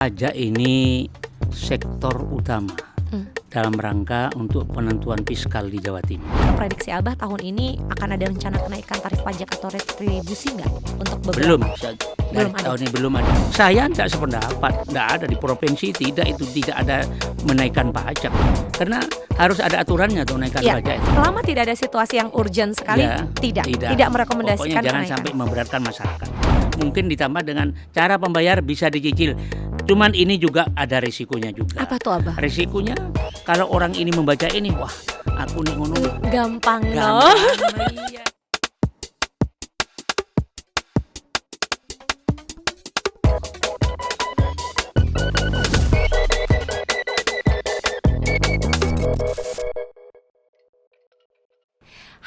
Pajak ini sektor utama dalam rangka untuk penentuan fiskal di Jawa Timur. Prediksi Abah tahun ini akan ada rencana kenaikan tarif pajak atau retribusi nggak untuk beberapa? Belum, Belum ada. tahun ini belum ada. Saya tidak sependapat, tidak ada di provinsi tidak ada menaikkan pajak, karena harus ada aturannya tuh menaikkan Ya, pajak itu. selama tidak ada situasi yang urgent sekali, Ya, tidak merekomendasikan Pokoknya jangan kenaikan. sampai memberatkan masyarakat. Mungkin ditambah dengan cara pembayar bisa dicicil. Cuman ini juga ada risikonya juga. Apa tuh Abah? Risikonya kalau orang ini membaca ini, wah aku nih ngono Gampang no. gampang. Iya.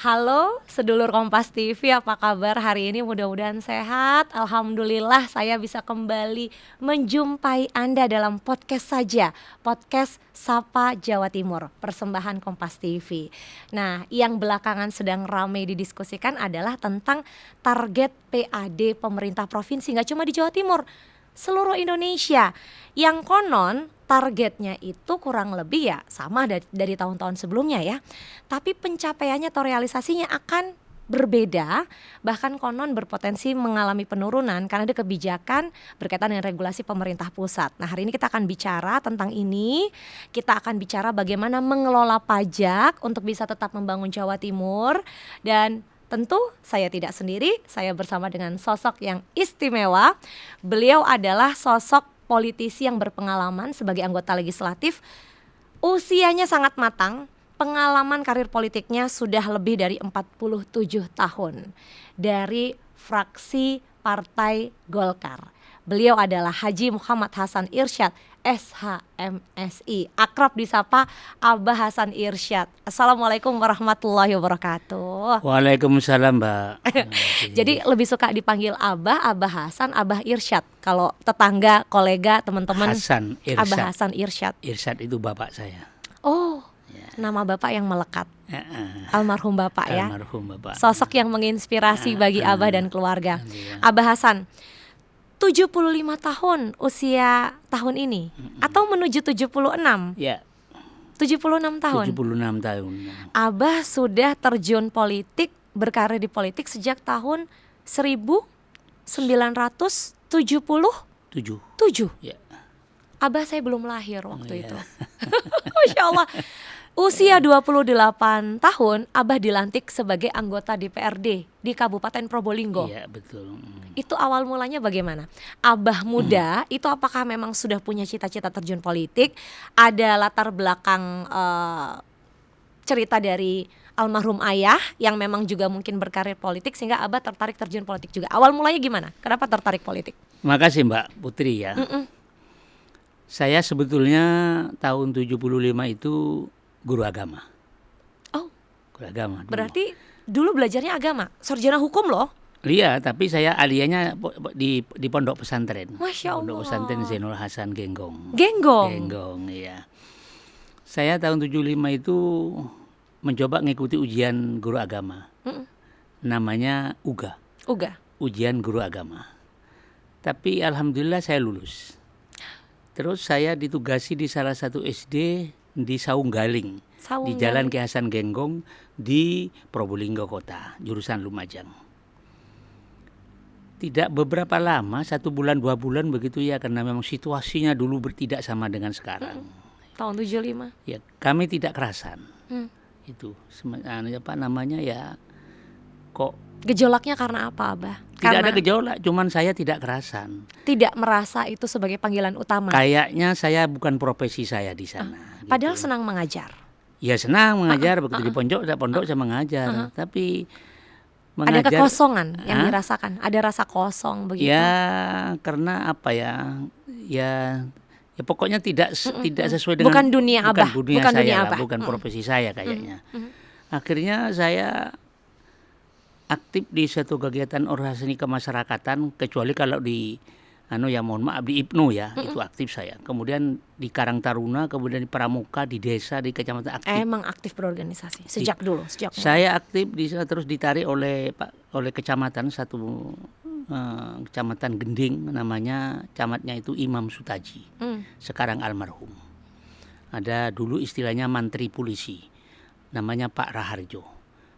Halo sedulur Kompas TV, apa kabar hari ini? Mudah-mudahan sehat. Alhamdulillah saya bisa kembali menjumpai Anda dalam podcast saja, podcast Sapa Jawa Timur, persembahan Kompas TV. Nah, yang belakangan sedang ramai didiskusikan adalah tentang target PAD pemerintah provinsi, nggak cuma di Jawa Timur, seluruh Indonesia, yang konon targetnya itu kurang lebih ya sama dari tahun-tahun sebelumnya ya. Tapi pencapaiannya atau realisasinya akan berbeda, bahkan konon berpotensi mengalami penurunan karena ada kebijakan berkaitan dengan regulasi pemerintah pusat. Nah, hari ini kita akan bicara tentang ini. Kita akan bicara bagaimana mengelola pajak untuk bisa tetap membangun Jawa Timur. Dan tentu saya tidak sendiri, saya bersama dengan sosok yang istimewa. Beliau adalah sosok politisi yang berpengalaman sebagai anggota legislatif. Usianya sangat matang, pengalaman karir politiknya sudah lebih dari 47 tahun dari fraksi Partai Golkar. Beliau adalah Haji Muhammad Hasan Irsyad, SHMSI, akrab disapa Abah Hasan Irsyad. Assalamualaikum warahmatullahi wabarakatuh. Waalaikumsalam, Mbak. Jadi lebih suka dipanggil Abah, Abah Hasan, Abah Irsyad. Kalau tetangga, kolega, teman-teman, Hasan Irsyad. Abah Hasan Irsyad. Irsyad itu bapak saya. Oh, nama bapak yang melekat. Almarhum bapak ya. Almarhum bapak. Sosok yang menginspirasi bagi Abah dan keluarga. Iya. Abah Hasan, 75 tahun usia tahun ini atau menuju 76? Ya, 76 tahun. 76 tahun. Abah sudah terjun politik, berkarir di politik sejak tahun 1977. 7. Ya. Abah saya belum lahir waktu iya. itu. Masya Allah. Usia 28 tahun, Abah dilantik sebagai anggota DPRD di Kabupaten Probolinggo. Iya, betul. Itu awal mulanya bagaimana? Abah muda itu apakah memang sudah punya cita-cita terjun politik? Ada latar belakang cerita dari almarhum ayah yang memang juga mungkin berkarir politik sehingga Abah tertarik terjun politik juga. Awal mulanya gimana? Kenapa tertarik politik? Makasih Mbak Putri ya. Saya sebetulnya tahun 75 itu guru agama. Oh, Guru agama. Dulu. berarti dulu belajarnya agama, sarjana hukum loh. Iya, tapi saya aliyahnya di pondok pesantren. Masya Allah. Pondok pesantren Zainul Hasan Genggong. Genggong. Iya. Saya tahun 75 itu mencoba ngikuti ujian guru agama. Namanya UGA. Ujian guru agama. Tapi alhamdulillah saya lulus. Terus saya ditugasi di salah satu SD di Saunggaling. Di Jalan Ki Hasan Genggong di Probolinggo Kota, jurusan Lumajang. Tidak beberapa lama, 1 bulan 2 bulan begitu ya, karena memang situasinya dulu tidak sama dengan sekarang. Tahun 75. Ya, kami tidak kerasan. Itu apa namanya ya, kok Gejolaknya karena apa, Abah? tidak Karena ada gejolak, cuman saya tidak kerasan. tidak merasa itu sebagai panggilan utama. Kayaknya saya bukan profesi saya di sana. Padahal gitu. senang mengajar. Ya senang mengajar, begitu di pondok saya mengajar, tapi Ada mengajar kekosongan yang dirasakan, ada rasa kosong begitu. ya karena apa ya, ya pokoknya tidak sesuai dengan Bukan dunia Abah, bukan saya dunia lah, Abah. bukan profesi saya kayaknya. Akhirnya saya aktif di satu kegiatan organisasi kemasyarakatan, kecuali kalau di ya mohon maaf di IPNU ya, itu aktif saya. Kemudian di Karang Taruna, kemudian di Pramuka, di desa, di kecamatan aktif. Emang aktif berorganisasi sejak dulu, sejak mulai. Saya aktif terus ditarik oleh kecamatan Kecamatan Gending, namanya camatnya itu Imam Sutaji, sekarang almarhum. Ada dulu istilahnya mantri polisi, namanya Pak Raharjo,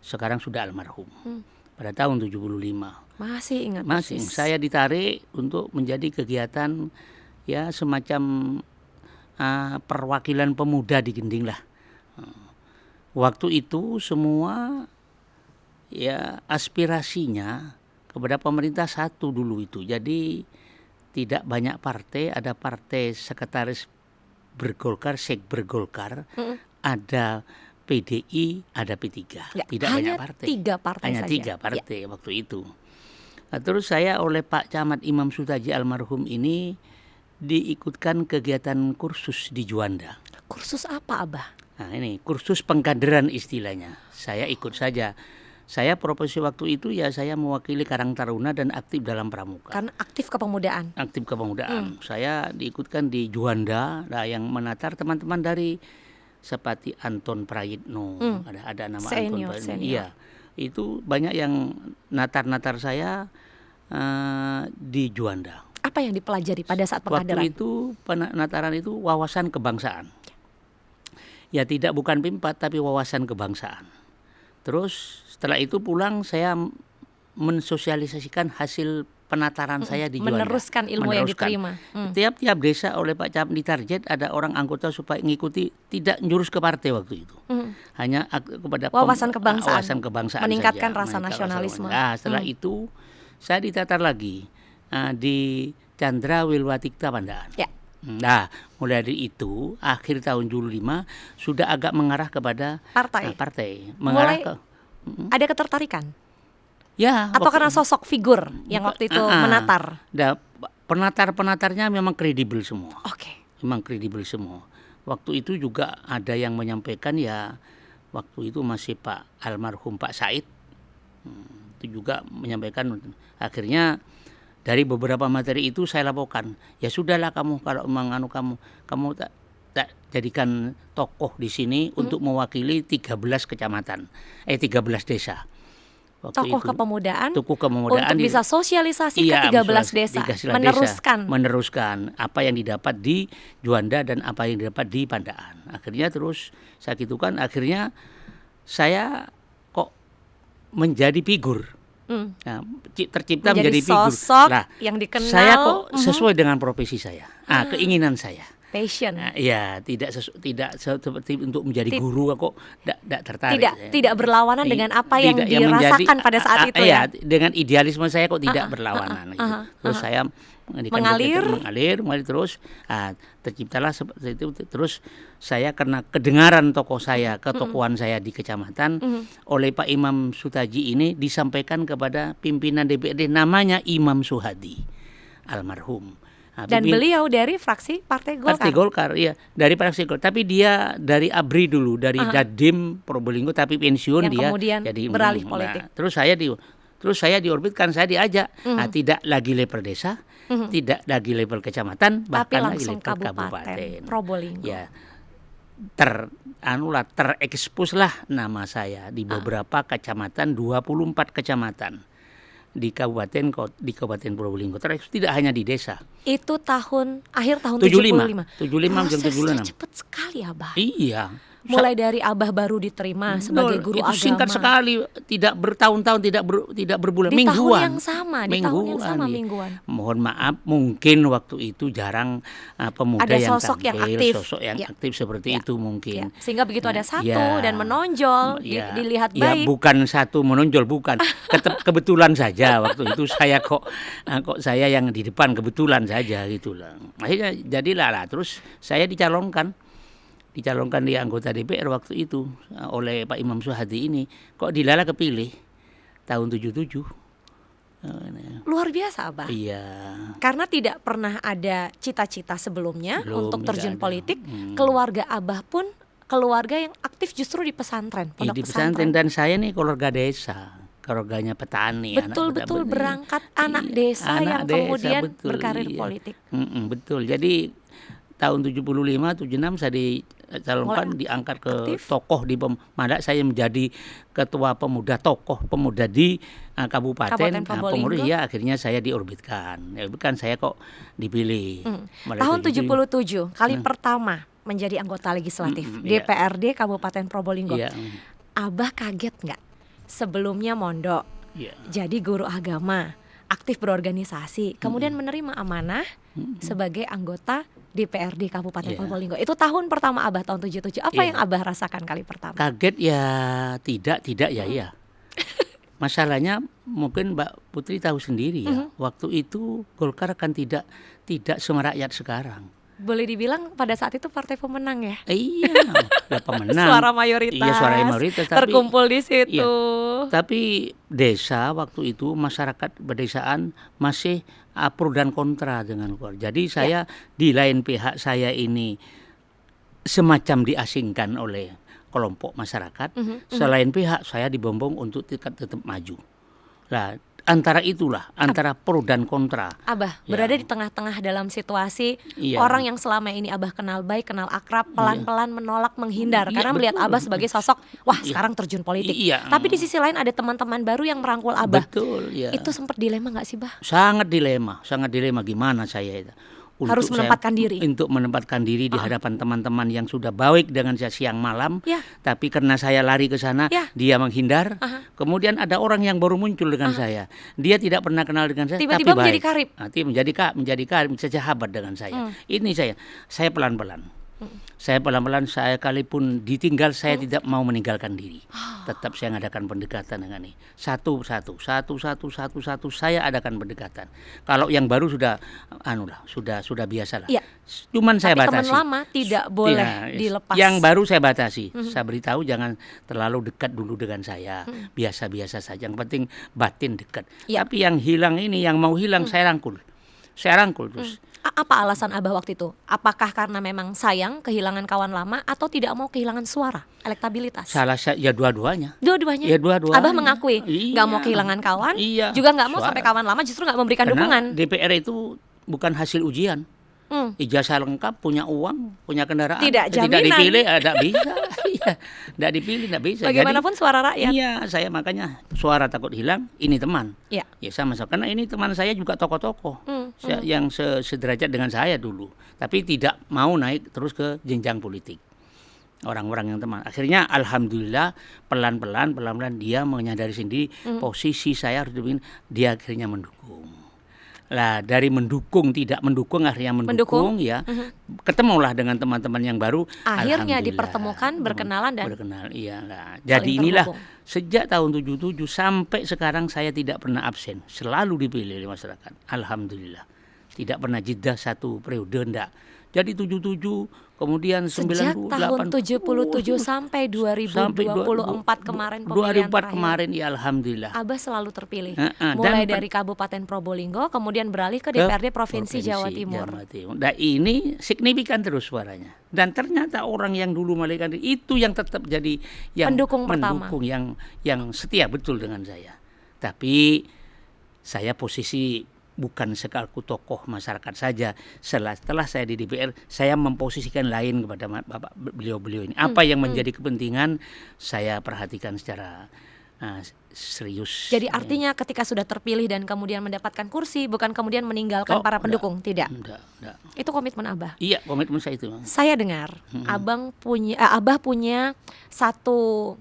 sekarang sudah almarhum. Pada tahun 75. Masih ingat Masih. persis. Saya ditarik untuk menjadi kegiatan ya semacam perwakilan pemuda di Gending lah. Waktu itu semua ya aspirasinya kepada pemerintah satu dulu itu. Jadi tidak banyak partai, ada partai sekretaris bergolkar, sekber Golkar, ada PDI, ada P3. Ya, tidak hanya banyak partai. 3 partai Hanya saja. 3 partai waktu itu. Nah, terus saya oleh Pak Camat Imam Sutaji almarhum ini diikutkan kegiatan kursus di Juanda. Kursus apa, Abah? Nah ini kursus pengkaderan istilahnya. Saya ikut saja. Saya profesi waktu itu ya saya mewakili Karang Taruna dan aktif dalam pramuka. Kan aktif kepemudaan. Aktif kepemudaan. Saya diikutkan di Juanda, nah yang menatar teman-teman dari seperti Anton Prayitno, ada nama Senior, Anton Prayitno. senior. Iya, itu banyak yang natar-natar saya di Juanda. Apa yang dipelajari pada saat pengkaderan? Waktu itu penataran itu wawasan kebangsaan. Ya tidak bukan P4 tapi wawasan kebangsaan. Terus setelah itu pulang saya mensosialisasikan hasil penataran saya di Juanda. Meneruskan ilmu yang diterima. Tiap-tiap desa oleh Pak Camat ditarget ada orang anggota supaya mengikuti, tidak njurus ke partai waktu itu. Hanya kepada wawasan kebangsaan. Wawasan kebangsaan meningkatkan saja. rasa nasionalisme. Nah, setelah itu saya ditatar lagi di Chandra Wilwatikta Pandaan. Ya. Nah, mulai dari itu akhir tahun 75 sudah agak mengarah kepada partai. Mengarah mulai ada ketertarikan? Ya. Atau karena sosok figur yang waktu itu menatar? Penatar-penatarnya memang kredibel semua. Oke. Memang kredibel semua. Waktu itu juga ada yang menyampaikan ya, waktu itu masih Pak almarhum Pak Said, itu juga menyampaikan. Akhirnya dari beberapa materi itu saya laporkan, ya sudahlah kamu kalau menganu kamu tak jadikan tokoh di sini untuk mewakili 13 kecamatan, 13 desa. Waktu tokoh kepemudaan untuk bisa sosialisasi ke 13 desa, meneruskan apa yang didapat di Juanda dan apa yang didapat di Pandaan. Akhirnya terus saya gitukan, akhirnya saya kok menjadi figur. Nah, tercipta menjadi figur. Sosok yang dikenal. Saya kok sesuai dengan profesi saya, keinginan saya. Passion. Ya, tidak seperti untuk menjadi guru kok tidak tertarik. Tidak berlawanan dengan apa yang dirasakan pada saat itu ya. Dengan idealisme saya kok tidak berlawanan gitu. Terus saya mengalir terus terciptalah seperti itu. Terus saya karena kedengaran tokoh saya, ketokohan saya di kecamatan oleh Pak Imam Sutaji ini disampaikan kepada pimpinan DPRD, namanya Imam Suhadi almarhum. Dan beliau dari fraksi Partai Golkar. Partai Golkar, iya, dari fraksi Golkar. Tapi dia dari ABRI dulu, dari Dadim Probolinggo, tapi pensiun yang dia kemudian jadi beralih politik. Terus saya diorbitkan, saya diajak. Tidak lagi level desa, tidak lagi level kecamatan, bahkan lagi level kabupaten Probolinggo. Ya. Terekspos lah nama saya di beberapa kecamatan, 24 kecamatan. Di Kabupaten Probolinggo, tidak hanya di desa. Itu akhir tahun 75. 76. Prosesnya cepat sekali, Abah. Iya. Mulai dari Abah baru diterima sebagai guru agama. Itu singkat sekali, tidak bertahun-tahun, tidak berbulan, di mingguan. Di tahun yang sama, mingguan. Mohon maaf, mungkin waktu itu jarang pemuda ada yang sosok yang aktif seperti itu mungkin. Sehingga begitu ada satu dan menonjol, dilihat baik. Bukan satu menonjol, bukan. Kebetulan saja waktu itu saya kok saya yang di depan, kebetulan saja gitulah. Akhirnya jadilah terus saya dicalonkan di anggota DPR waktu itu oleh Pak Imam Suhadi ini. Kok dilala kepilih tahun 77. Luar biasa, Abah. Iya. Karena tidak pernah ada cita-cita sebelumnya untuk terjun politik. Keluarga Abah pun keluarga yang aktif justru di pesantren, pondok pesantren. Dan saya nih keluarga desa, keluarganya petani. Betul berangkat anak desa yang kemudian berkarir politik. Betul. Jadi tahun 75, 76 saya calonkan, diangkat ke tokoh di Malah saya menjadi ketua pemuda, tokoh pemuda di kabupaten pengurus, ya akhirnya saya diorbitkan. Ya, bukan saya kok dipilih. Tahun 77 kali pertama menjadi anggota legislatif DPRD Kabupaten Probolinggo. Abah kaget nggak? Sebelumnya mondok, jadi guru agama, aktif berorganisasi, kemudian menerima amanah sebagai anggota DPRD Kabupaten Probolinggo. Itu tahun pertama Abah, tahun 77. Apa yang Abah rasakan kali pertama? Kaget ya, tidak ya. Masalahnya mungkin Mbak Putri tahu sendiri ya, waktu itu Golkar kan tidak semerakyat sekarang. Boleh dibilang pada saat itu partai pemenang ya? Iya, pemenang. Suara mayoritas. Iya, suara mayoritas. Terkumpul di situ. Iya, tapi desa waktu itu, masyarakat pedesaan masih pro dan kontra dengan Golkar. Jadi saya di lain pihak, saya ini semacam diasingkan oleh kelompok masyarakat. Selain pihak, saya dibombong untuk tetap maju. Nah, antara pro dan kontra. Abah berada di tengah-tengah dalam situasi orang yang selama ini Abah kenal baik, kenal akrab, pelan-pelan menolak, menghindar karena melihat Abah sebagai sosok sekarang terjun politik. Tapi di sisi lain ada teman-teman baru yang merangkul Abah. Betul, Itu sempat dilema nggak sih, Bah? Sangat dilema gimana saya itu. Harus menempatkan diri. Untuk menempatkan diri di hadapan teman-teman yang sudah baik dengan saya siang malam. Tapi karena saya lari ke sana, dia menghindar. Kemudian ada orang yang baru muncul dengan saya. Dia tidak pernah kenal dengan saya, tiba-tiba tapi menjadi karib. Menjadi karib, bisa sahabat dengan saya. Ini saya pelan-pelan. Saya kalaupun ditinggal, saya tidak mau meninggalkan diri. Tetap saya mengadakan pendekatan dengan ini. Satu saya adakan pendekatan. Kalau yang baru sudah biasa lah. Cuman saya batasi. Teman lama tidak boleh dilepas. Yang baru saya batasi. Saya beritahu jangan terlalu dekat dulu dengan saya. Biasa-biasa saja. Yang penting batin dekat. Tapi yang hilang ini, yang mau hilang saya rangkul. Terus. Apa alasan Abah waktu itu? Apakah karena memang sayang kehilangan kawan lama atau tidak mau kehilangan suara, elektabilitas? Dua-duanya. Ya, dua-duanya. Abah mengakui nggak mau kehilangan kawan, juga nggak mau sampai kawan lama justru nggak memberikan dukungan. DPR itu bukan hasil ujian. Ijazah lengkap, punya uang, punya kendaraan, tidak dipilih, tidak bisa. Tidak dipilih, tidak bisa. Bagaimanapun suara rakyat. Iya, saya makanya suara takut hilang. Ini teman. Ya sama karena ini teman saya juga tokoh-tokoh yang sederajat dengan saya dulu, tapi tidak mau naik terus ke jenjang politik. Orang-orang yang teman. Akhirnya alhamdulillah pelan-pelan dia menyadari sendiri posisi saya harus dibikin, dia akhirnya mendukung. Lah dari tidak mendukung akhirnya mendukung. Ketemulah dengan teman-teman yang baru, akhirnya dipertemukan, berkenalan dan jadi inilah sejak tahun 77 sampai sekarang saya tidak pernah absen, selalu dipilih oleh masyarakat. Alhamdulillah. Tidak pernah jeda satu periode, enggak. Jadi 77, kemudian 98. Sejak tahun 77 sampai 2024 kemarin pemilihan 2004 kemarin, ya alhamdulillah. Abah selalu terpilih. Mulai dari Kabupaten Probolinggo, kemudian beralih ke DPRD Provinsi Jawa Timur. Nah ini signifikan terus suaranya. Dan ternyata orang yang dulu malaikat itu yang tetap jadi yang pendukung yang setia betul dengan saya. Tapi saya posisi bukan selaku tokoh masyarakat saja. Setelah saya di DPR, saya memposisikan lain kepada Bapak beliau ini. Apa yang menjadi kepentingan, saya perhatikan secara serius. Jadi artinya ketika sudah terpilih dan kemudian mendapatkan kursi, bukan kemudian meninggalkan para pendukung, tidak. Itu komitmen Abah. Iya, komitmen saya itu. Saya dengar Abah punya satu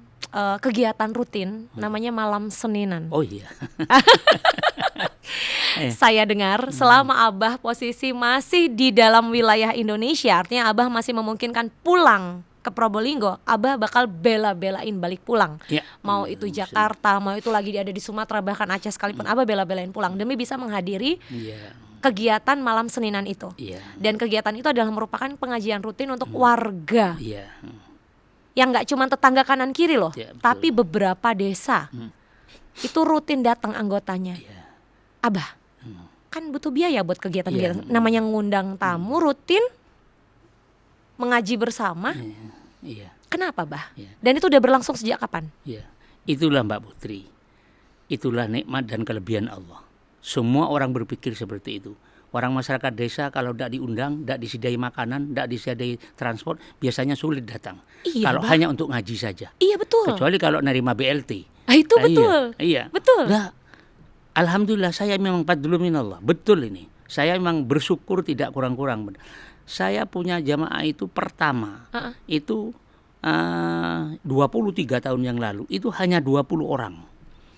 kegiatan rutin namanya Malam Seninan. Oh iya. Saya dengar selama Abah posisi masih di dalam wilayah Indonesia, artinya Abah masih memungkinkan pulang ke Probolinggo, Abah bakal bela-belain balik pulang. Mau itu Jakarta, mau itu lagi ada di Sumatera, bahkan Aceh sekalipun, Abah bela-belain pulang demi bisa menghadiri kegiatan Malam Seninan itu. Dan kegiatan itu adalah merupakan pengajian rutin untuk warga. Yang nggak cuma tetangga kanan kiri loh, tapi beberapa desa itu rutin datang anggotanya. Abah, kan butuh biaya buat kegiatan-kegiatan. Namanya ngundang tamu rutin, mengaji bersama. Kenapa, Bah? Dan itu udah berlangsung sejak kapan? Itulah Mbak Putri. Itulah nikmat dan kelebihan Allah. Semua orang berpikir seperti itu. Orang masyarakat desa kalau tidak diundang, tidak disediai makanan, tidak disediai transport, biasanya sulit datang. Iya, kalau hanya untuk ngaji saja. Iya betul. Kecuali kalau nerima BLT. Itu betul. Iya. Betul. Nah, alhamdulillah saya memang fadlun minallah. Betul ini. Saya memang bersyukur tidak kurang-kurang. Saya punya jamaah itu pertama itu 23 tahun yang lalu itu hanya 20 orang.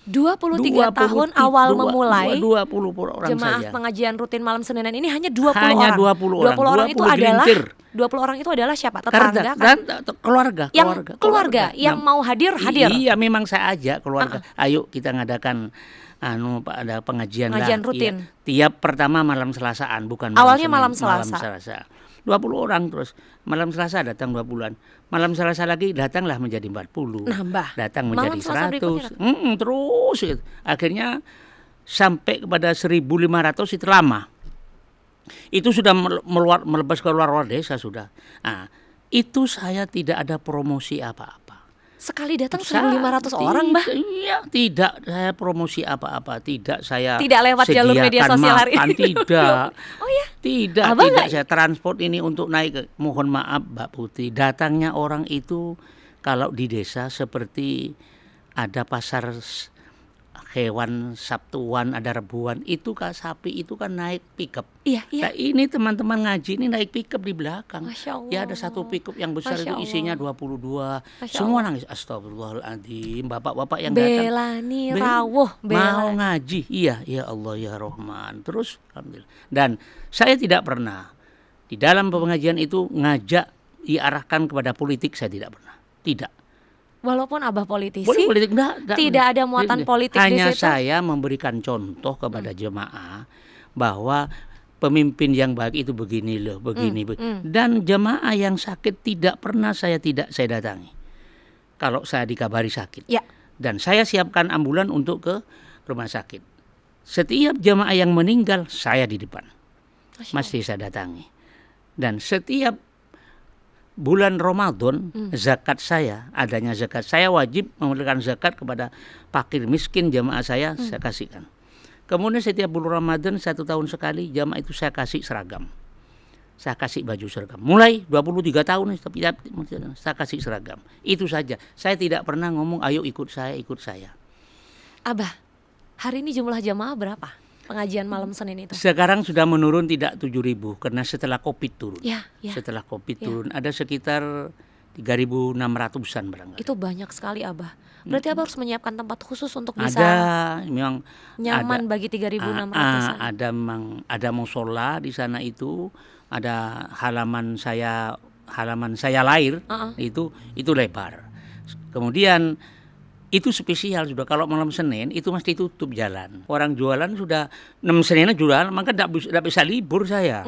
23 tahun awal memulai 20 orang jemaah saja. Pengajian rutin malam Senin ini hanya 20 hanya orang. 20 orang. 20 itu adalah 20 orang itu adalah siapa? Tetangga dan keluarga. Keluarga yang mau hadir. Iya, memang saya ajak keluarga. Ayo kita ngadakan ada pengajian rutin. Iya, tiap pertama malam Selasaan, bukan awalnya malam Selasa. 20 orang terus. Malam Selasa datang 20-an. Malam Selasa lagi datanglah menjadi 40. Nambah. Datang menjadi malam 100. Terus gitu. Akhirnya sampai kepada 1.500 itu lama. Itu sudah melebas ke luar desa sudah. Nah, itu saya tidak ada promosi apa-apa. Sekali datang 1.500 orang, Mbah? Iya, tidak saya promosi apa-apa, tidak saya lewat jalur media sosial hari ini. Tidak. Oh ya? Tidak saya transport ini untuk naik ke. Mohon maaf Mbak Putri, datangnya orang itu kalau di desa seperti ada pasar hewan Sabtuan, ada Rebuan, itu sapi itu kan naik pickup. Iya. Nah, ini teman-teman ngaji ini naik pickup di belakang. Masya Allah. Ya ada satu pickup yang besar itu isinya 22. Semua nangis. Astagfirullahaladzim. Bapak-bapak yang datang. Belani rawuh. Mau ngaji. Iya, ya Allah ya Rahman. Terus alhamdulillah. Dan saya tidak pernah di dalam pengajian itu ngajak diarahkan kepada politik, saya tidak pernah. Tidak. Walaupun Abah politisi, politik, tidak ada muatan politik di situ. Hanya saya memberikan contoh kepada jemaah bahwa pemimpin yang baik itu begini loh, begini. Dan jemaah yang sakit tidak pernah saya datangi. Kalau saya dikabari sakit. Ya. Dan saya siapkan ambulan untuk ke rumah sakit. Setiap jemaah yang meninggal saya di depan. Mesti saya datangi. Dan setiap bulan Ramadan zakat saya, adanya zakat saya wajib memberikan zakat kepada fakir miskin jamaah saya kasihkan. Kemudian setiap bulan Ramadan 1 tahun sekali jamaah itu saya kasih seragam. Saya kasih baju seragam. Mulai 23 tahun saya kasih seragam. Itu saja. Saya tidak pernah ngomong ayo ikut saya. Abah, hari ini jumlah jamaah berapa? Pengajian malam Senin itu. Sekarang sudah menurun tidak 7.000 karena setelah Covid turun. Ya. Setelah Covid turun ada sekitar 3.600-an barangkali. Itu banyak sekali Abah. Berarti Abah harus menyiapkan tempat khusus untuk bisa memang nyaman bagi 3.600-an. Ada musola di sana itu, ada halaman saya lahir itu lebar. Kemudian itu spesial sudah kalau malam Senin itu mesti tutup jalan. Orang jualan sudah 6 Seninnya jualan, maka tidak bisa libur saya.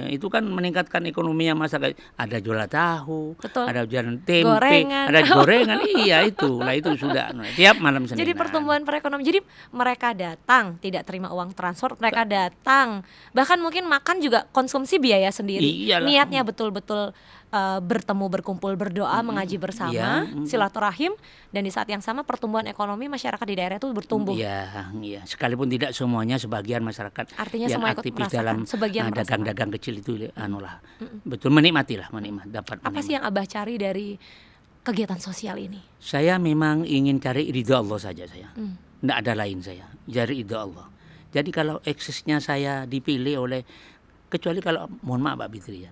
Itu kan meningkatkan ekonominya masyarakat. Ada jual tahu, betul. Ada jualan tempe, ada gorengan. Iya itu. Lah itu sudah tiap malam Senin. Jadi pertumbuhan perekonomian. Jadi mereka datang tidak terima uang transport, mereka datang bahkan mungkin makan juga konsumsi biaya sendiri. Iyalah. Niatnya betul-betul bertemu, berkumpul, berdoa, mengaji bersama, silaturahim, dan di saat yang sama pertumbuhan ekonomi masyarakat di daerah itu bertumbuh. Iya. Sekalipun tidak semuanya, sebagian masyarakat artinya yang semua ikut aktivis dalam dagang-dagang kecil itu betul menikmati dapat. Apa sih yang Abah cari dari kegiatan sosial ini? Saya memang ingin cari ridho Allah saja saya. Tidak ada lain saya. Cari ridho Allah. Jadi kalau eksesnya saya dipilih oleh, kecuali kalau mohon maaf Mbak Fitri ya,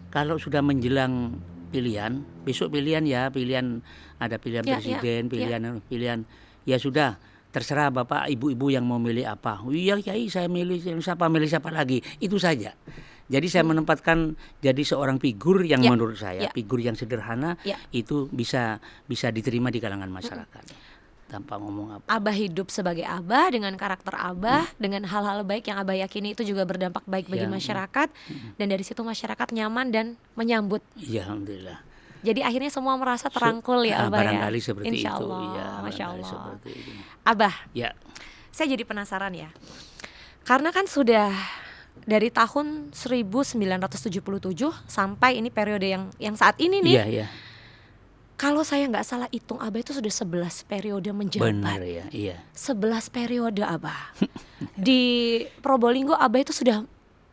kalau sudah menjelang pilihan, besok pilihan ada pilihan presiden, pilihan ya sudah terserah Bapak Ibu-ibu yang mau milih apa. Iya Kiai saya milih siapa lagi, itu saja. Jadi saya menempatkan jadi seorang figur yang menurut saya figur yang sederhana itu bisa diterima di kalangan masyarakat. Tanpa ngomong apa. Abah hidup sebagai Abah dengan karakter Abah, dengan hal-hal baik yang Abah yakini itu juga berdampak baik bagi masyarakat, dan dari situ masyarakat nyaman dan menyambut. Ya, alhamdulillah. Jadi akhirnya semua merasa terangkul ya Abah barangkali seperti Insya itu. Allah, Ya, Masya Allah. seperti itu. Abah, saya jadi penasaran ya, karena kan sudah dari tahun 1977 sampai ini periode yang saat ini nih. Iya. Kalau saya nggak salah hitung Abah itu sudah 11 periode menjabat. Benar ya, iya. 11 periode Abah. Di Probolinggo Abah itu sudah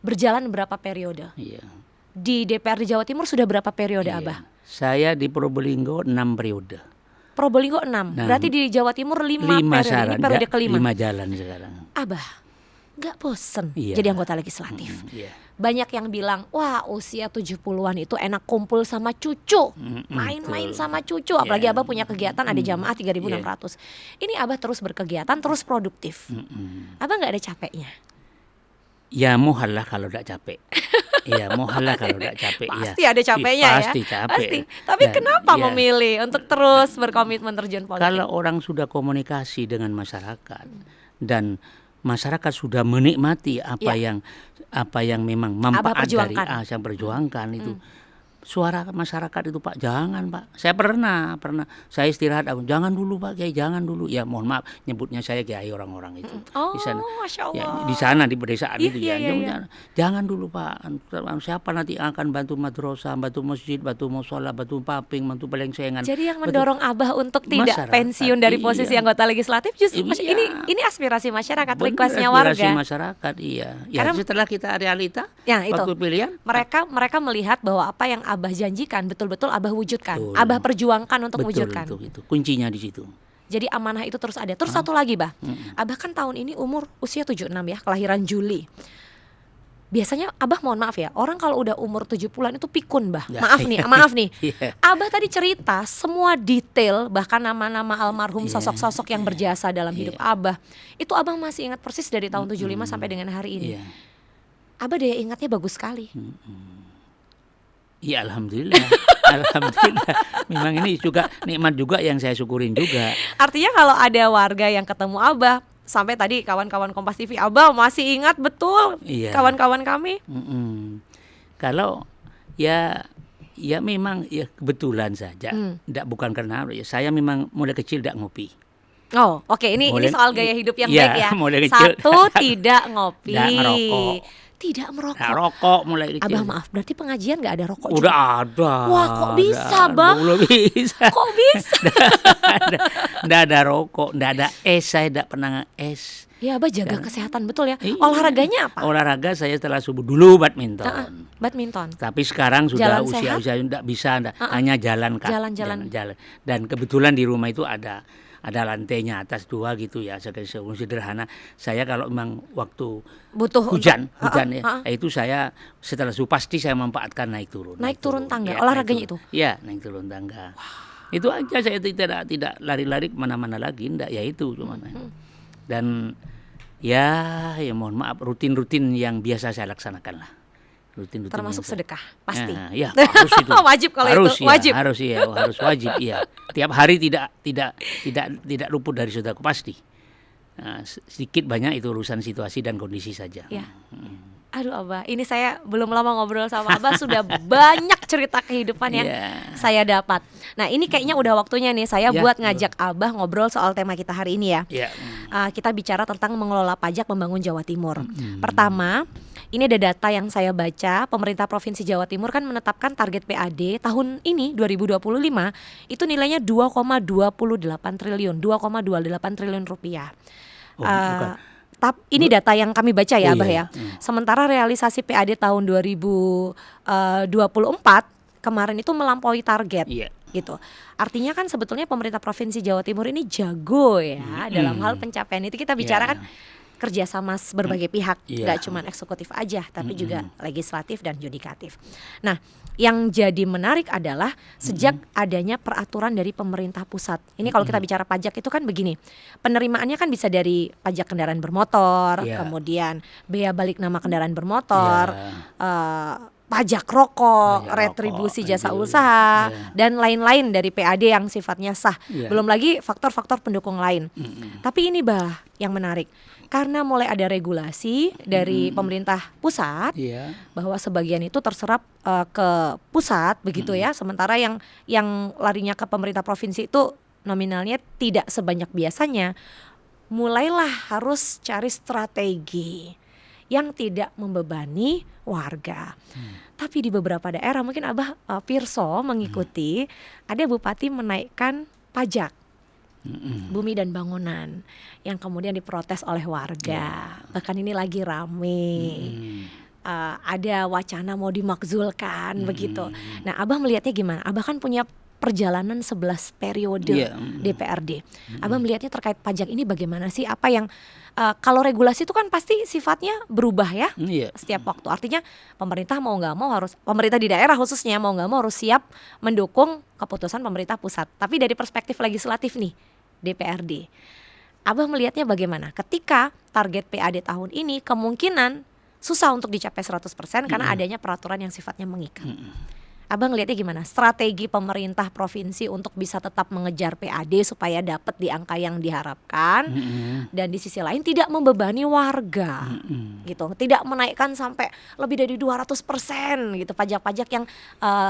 berjalan berapa periode? Iya. Di DPRD Jawa Timur sudah berapa periode Abah? Saya di Probolinggo 6 periode. Probolinggo 6, berarti di Jawa Timur 5 periode, ini periode kelima. 5 jalan sekarang. Abah, gak bosen jadi anggota legislatif? Banyak yang bilang, wah usia 70-an itu enak kumpul sama cucu, main-main sama cucu. Apalagi Abah punya kegiatan, ada jamaah 3.600. Ini Abah terus berkegiatan, terus produktif. Abah gak ada capeknya? Ya mohal lah kalau gak capek. Iya, mohal lah kalau gak capek. Pasti ada capeknya ya. Pasti capek. Pasti. Tapi kenapa memilih untuk terus berkomitmen terjun politik? Kalau orang sudah komunikasi dengan masyarakat dan masyarakat sudah menikmati apa yang memang manfaat dari yang perjuangkan itu. Suara masyarakat itu Pak, jangan Pak. Saya pernah saya istirahat, jangan dulu Pak Kiai, jangan dulu. Ya mohon maaf nyebutnya saya Kiai orang-orang itu. Oh, di sana. Masya Allah. Ya, di sana di pedesaan itu jangan dulu Pak. Siapa nanti akan bantu madrasah, bantu masjid, bantu mushola, bantu paping, bantu pelengsengan. Jadi yang mendorong Abah untuk tidak pensiun dari posisi anggota legislatif justru ini aspirasi masyarakat, requestnya warga. Aspirasi masyarakat, iya. Ya, karena setelah kita realita, waktu pilihan, mereka melihat bahwa apa yang Abah janjikan betul-betul Abah wujudkan, Abah perjuangkan untuk wujudkan. Itu kuncinya di situ. Jadi amanah itu terus ada. Terus satu lagi Bah, Abah kan tahun ini usia 76 ya, kelahiran Juli. Biasanya Abah mohon maaf ya, orang kalau udah umur 70-an itu pikun Bah. Maaf nih. Abah tadi cerita semua detail, bahkan nama-nama almarhum sosok-sosok yang berjasa dalam hidup Abah. Itu Abah masih ingat persis dari tahun 75 sampai dengan hari ini. Abah daya ingatnya bagus sekali. Ya alhamdulillah. Alhamdulillah. Memang ini juga nikmat juga yang saya syukurin juga. Artinya kalau ada warga yang ketemu Abah, sampai tadi kawan-kawan Kompas TV, Abah masih ingat betul kawan-kawan kami. Kalau ya memang ya kebetulan saja. Bukan karena saya memang mulai kecil tidak ngopi. Oh, oke. Ini soal gaya hidup yang baik ya. Satu, tidak ngopi. Tidak ngerokok. Tidak merokok. Nah, rokok mulai kecil. Abah maaf, berarti pengajian gak ada rokok udah juga? Ada. Wah kok bisa Bang? Belum bisa. Kok bisa? Nggak ada rokok, nggak ada es, saya tidak pernah es. Ya Abah jaga kesehatan betul ya. Olahraganya apa? Olahraga saya setelah subuh dulu badminton. Badminton. Tapi sekarang sudah jalan usia tidak bisa, hanya jalan Kak. Jalan. Dan kebetulan di rumah itu ada lantainya atas 2 gitu ya, sederhana. Saya kalau memang waktu butuh hujan itu saya setelah subuh pasti saya memanfaatkan naik turun tangga. Olahraganya itu? Iya, naik turun tangga. Itu aja, saya tidak lari-lari kemana-mana lagi, enggak, ya itu cuma. Dan ya mohon maaf, rutin yang biasa saya laksanakan lah. Rutin termasuk sedekah pasti. Ya harus itu. Wajib kalau itu. Wajib. Harus wajib ya. Tiap hari tidak luput dari sedekah pasti. Sedikit banyak itu urusan situasi dan kondisi saja. Ya. Aduh Abah, ini saya belum lama ngobrol sama Abah sudah banyak cerita kehidupan yang saya dapat. Nah ini kayaknya udah waktunya nih saya buat ngajak Abah ngobrol soal tema kita hari ini ya. Kita bicara tentang mengelola pajak membangun Jawa Timur. Pertama, ini ada data yang saya baca, pemerintah Provinsi Jawa Timur kan menetapkan target PAD tahun ini 2025 itu nilainya 2,28 triliun rupiah. Ini data yang kami baca ya Abah ya. Sementara realisasi PAD tahun 2024 kemarin itu melampaui target. Gitu. Artinya kan sebetulnya pemerintah Provinsi Jawa Timur ini jago ya dalam hal pencapaian itu. Kita bicara kan kerja sama berbagai pihak, gak cuma eksekutif aja, tapi juga legislatif dan yudikatif. Nah, yang jadi menarik adalah sejak adanya peraturan dari pemerintah pusat. Ini kalau kita bicara pajak itu kan begini, penerimaannya kan bisa dari pajak kendaraan bermotor, kemudian bea balik nama kendaraan bermotor, pajak rokok, retribusi jasa usaha, dan lain-lain dari PAD yang sifatnya sah. Belum lagi faktor-faktor pendukung lain. Tapi ini Bah yang menarik. Karena mulai ada regulasi dari pemerintah pusat bahwa sebagian itu terserap ke pusat begitu ya, sementara yang larinya ke pemerintah provinsi itu nominalnya tidak sebanyak biasanya. Mulailah harus cari strategi yang tidak membebani warga. Tapi di beberapa daerah mungkin Abah Pirso mengikuti ada bupati menaikkan pajak bumi dan bangunan yang kemudian diprotes oleh warga. Bahkan ini lagi rame. ada wacana mau dimakzulkan begitu. Nah, Abah melihatnya gimana? Abah kan punya perjalanan 11 periode DPRD. Abah melihatnya terkait pajak ini bagaimana sih? Apa yang kalau regulasi itu kan pasti sifatnya berubah ya setiap waktu. Artinya pemerintah mau nggak mau harus, pemerintah di daerah khususnya mau nggak mau harus siap mendukung keputusan pemerintah pusat. Tapi dari perspektif legislatif nih, DPRD, Abah melihatnya bagaimana? Ketika target PAD tahun ini kemungkinan susah untuk dicapai 100% karena adanya peraturan yang sifatnya mengikat. Abang ngelihatnya gimana? Strategi pemerintah provinsi untuk bisa tetap mengejar PAD supaya dapat di angka yang diharapkan, dan di sisi lain tidak membebani warga, gitu. Tidak menaikkan sampai lebih dari 200% gitu pajak-pajak yang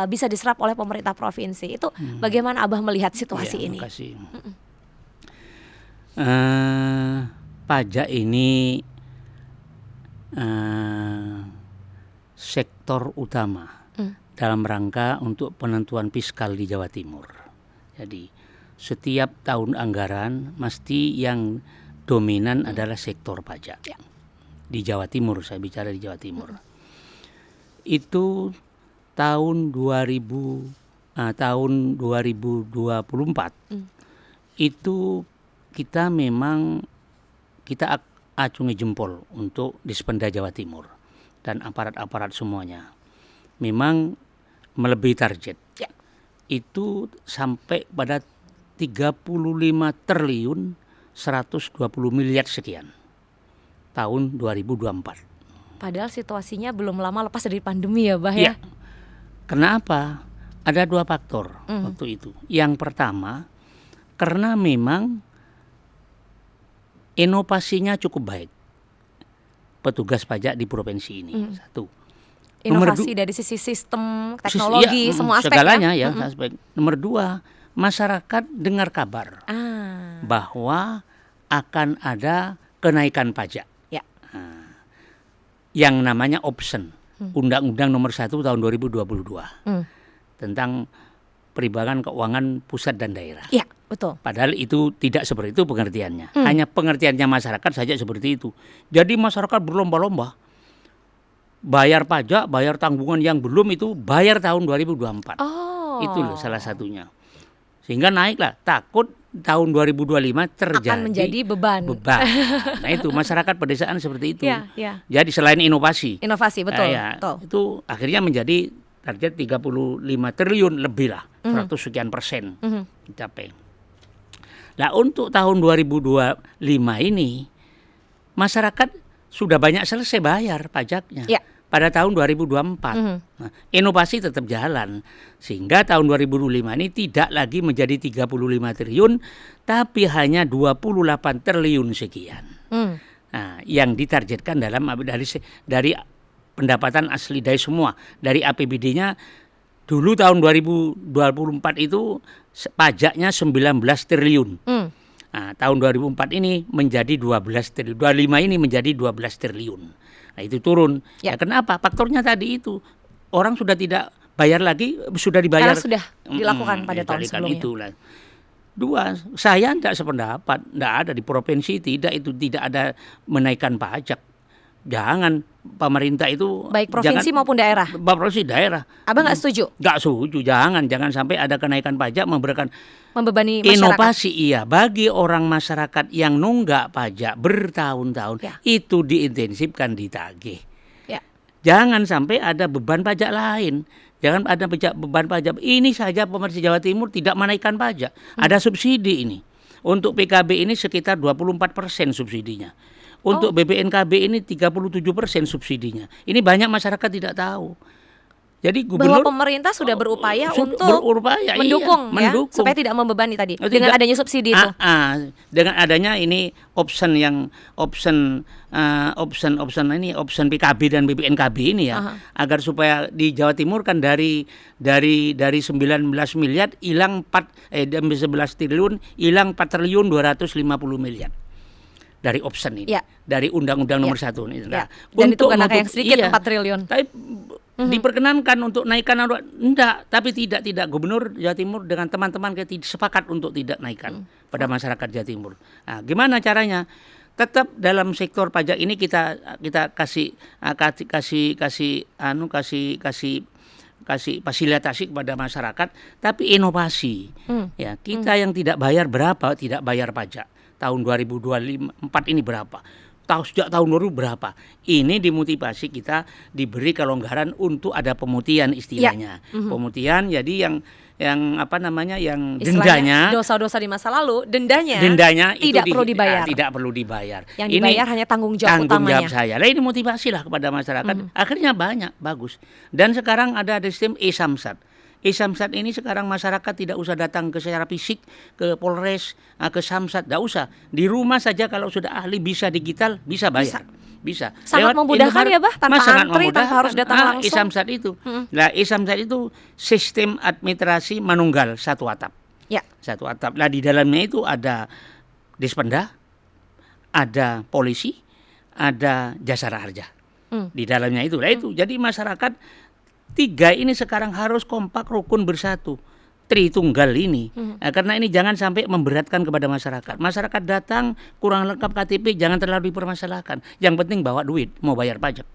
bisa diserap oleh pemerintah provinsi. Itu bagaimana Abah melihat situasi ini? Makasih. Pajak ini sektor utama dalam rangka untuk penentuan fiskal di Jawa Timur. Jadi setiap tahun anggaran mesti yang dominan adalah sektor pajak. Di Jawa Timur, saya bicara di Jawa Timur. Itu tahun 2024 itu kita memang kita acungi jempol untuk Dispenda Jawa Timur dan aparat-aparat semuanya. Memang melebihi target. Itu sampai pada 35 triliun 120 miliar sekian tahun 2024. Padahal situasinya belum lama lepas dari pandemi ya, Bah ya. Kenapa? Ada dua faktor waktu itu. Yang pertama, karena memang inovasinya cukup baik petugas pajak di provinsi ini. Satu. Inovasi dari sisi sistem, teknologi, semua aspek segalanya aspek. Nomor dua, masyarakat dengar kabar bahwa akan ada kenaikan pajak. Yang namanya option, Undang-Undang Nomor 1 Tahun 2022 tentang perimbangan keuangan pusat dan daerah. Iya, betul. Padahal itu tidak seperti itu pengertiannya. Hanya pengertiannya masyarakat saja seperti itu. Jadi masyarakat berlomba-lomba bayar pajak, bayar tanggungan yang belum itu bayar tahun 2024. Itu loh salah satunya. Sehingga naiklah, takut tahun 2025 terjadi akan menjadi beban. Nah itu masyarakat pedesaan seperti itu. Jadi selain inovasi. Betul. Itu akhirnya menjadi target 35 triliun lebih lah, 100 sekian persen dicapai. Nah untuk tahun 2025 ini masyarakat sudah banyak selesai bayar pajaknya. Pada tahun 2024. Nah, inovasi tetap jalan. Sehingga tahun 2025 ini tidak lagi menjadi 35 triliun, tapi hanya 28 triliun sekian. Nah, yang ditargetkan dari pendapatan asli dari semua. Dari APBD-nya, dulu tahun 2024 itu pajaknya 19 triliun. Nah, tahun 2004 ini menjadi 12 triliun. 25 ini menjadi 12 triliun. Nah itu turun. Kenapa? Faktornya tadi itu. Orang sudah tidak bayar lagi, sudah dibayar. Karena sudah dilakukan pada tahun sebelumnya. Itulah. Dua, saya tidak sependapat. Tidak ada di provinsi, tidak ada menaikkan pajak. Jangan pemerintah itu. Baik provinsi maupun daerah. Provinsi daerah. Abang nggak setuju? Nggak setuju. Jangan sampai ada kenaikan pajak membebani masyarakat. Inovasi bagi orang masyarakat yang nunggak pajak bertahun-tahun itu diintensifkan ditagih. Jangan sampai ada beban pajak lain. Jangan ada beban pajak. Ini saja pemerintah Jawa Timur tidak menaikkan pajak. Ada subsidi ini. Untuk PKB ini sekitar 24% subsidinya. Untuk BPNKB ini 37% subsidinya. Ini banyak masyarakat tidak tahu. Jadi gubernur bahwa pemerintah sudah berupaya untuk mendukung supaya tidak membebani tadi dengan adanya subsidi itu. Dengan adanya ini option PKB dan BPNKB ini agar supaya di Jawa Timur kan dari 19 miliar hilang 11 triliun hilang 4 triliun 250 miliar. Dari option ini, dari Undang-Undang Nomor 1 ini. Nah, dan itu bukan angka yang sedikit 4 triliun. Tapi diperkenankan untuk naikkan enggak, tapi tidak Gubernur Jawa Timur dengan teman-teman sepakat untuk tidak naikkan pada masyarakat Jawa Timur. Nah, gimana caranya? tetap dalam sektor pajak ini kita kasih fasilitasi kepada masyarakat, tapi inovasi. Ya, kita yang tidak bayar pajak. Tahun 2024 ini berapa? Sejak tahun 2000 berapa? Ini dimotivasi kita diberi kelonggaran untuk ada pemutihan istilahnya. Pemutihan, jadi yang dendanya, dosa-dosa di masa lalu, dendanya itu tidak perlu dibayar. Yang dibayar hanya tanggung jawab utamanya. Saya. Nah, ini motivasilah kepada masyarakat. Akhirnya banyak, bagus. Dan sekarang ada sistem e-Samsat. E-Samsat ini sekarang masyarakat tidak usah datang ke secara fisik ke Polres, ke Samsat, tidak usah. Di rumah saja kalau sudah ahli bisa digital, bisa bayar. Bisa. Sangat memudahkan ya, Bah, tanpa antri, tanpa harus datang langsung. E-Samsat itu. Nah, e-Samsat itu sistem administrasi manunggal satu atap. Ya. Satu atap. Nah, di dalamnya itu ada Dispenda, ada polisi, ada jasara harja. Di dalamnya itu. Nah, itu. Jadi masyarakat 3 ini sekarang harus kompak, rukun, bersatu. Tritunggal ini. Karena ini jangan sampai memberatkan kepada masyarakat. Masyarakat datang kurang lengkap KTP, jangan terlalu dipermasalahkan. Yang penting bawa duit, mau bayar pajak.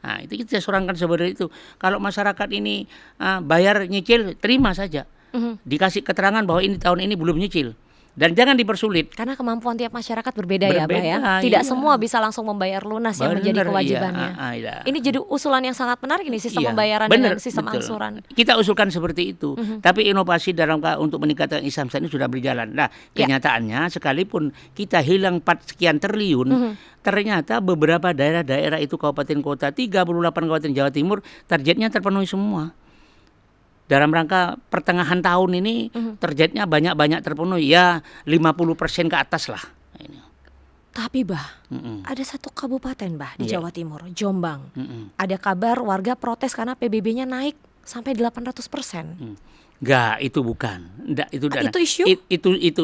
Nah, itu kita sorangkan sebenarnya itu. Kalau masyarakat ini bayar nyicil, terima saja. Dikasih keterangan bahwa ini tahun ini belum nyicil. Dan jangan dipersulit. Karena kemampuan tiap masyarakat berbeda ya, Bah ya. Tidak semua bisa langsung membayar lunas yang menjadi kewajibannya. Iya. Ini jadi usulan yang sangat menarik ini, sistem pembayaran dengan sistem angsuran. Kita usulkan seperti itu. Tapi inovasi untuk meningkatkan e-Samsat ini sudah berjalan. Nah, kenyataannya sekalipun kita hilang 4 sekian triliun, ternyata beberapa daerah-daerah itu kabupaten kota, 38 kabupaten Jawa Timur, targetnya terpenuhi semua. Dalam rangka pertengahan tahun ini targetnya banyak terpenuhi, ya 50% ke atas lah. Tapi Bah, ada satu kabupaten Bah di Jawa Timur, Jombang. Ada kabar warga protes karena PBB-nya naik sampai 800%. Enggak, itu bukan. Enggak, itu isu?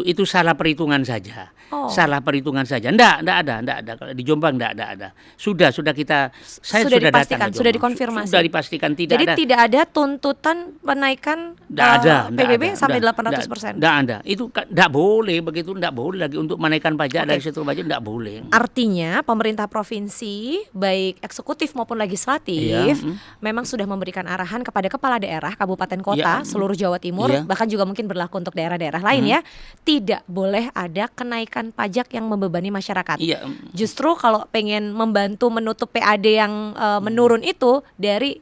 Itu salah perhitungan saja. Salah perhitungan saja. Enggak ada. Kalau di Jombang enggak ada. Sudah kita sudah dipastikan, datang, sudah dikonfirmasi. Sudah dipastikan tidak ada. Jadi tidak ada tuntutan penaikan PBB sampai 800%. Enggak ada. Itu enggak boleh begitu, enggak boleh lagi untuk menaikkan pajak dari sektor pajak, enggak boleh. Artinya pemerintah provinsi baik eksekutif maupun legislatif memang sudah memberikan arahan kepada kepala daerah, kabupaten kota, seluruh Jawa Timur, bahkan juga mungkin berlaku untuk daerah-daerah lain ya, tidak boleh ada kenaikan pajak yang membebani masyarakat. Justru kalau pengen membantu menutup PAD yang menurun itu dari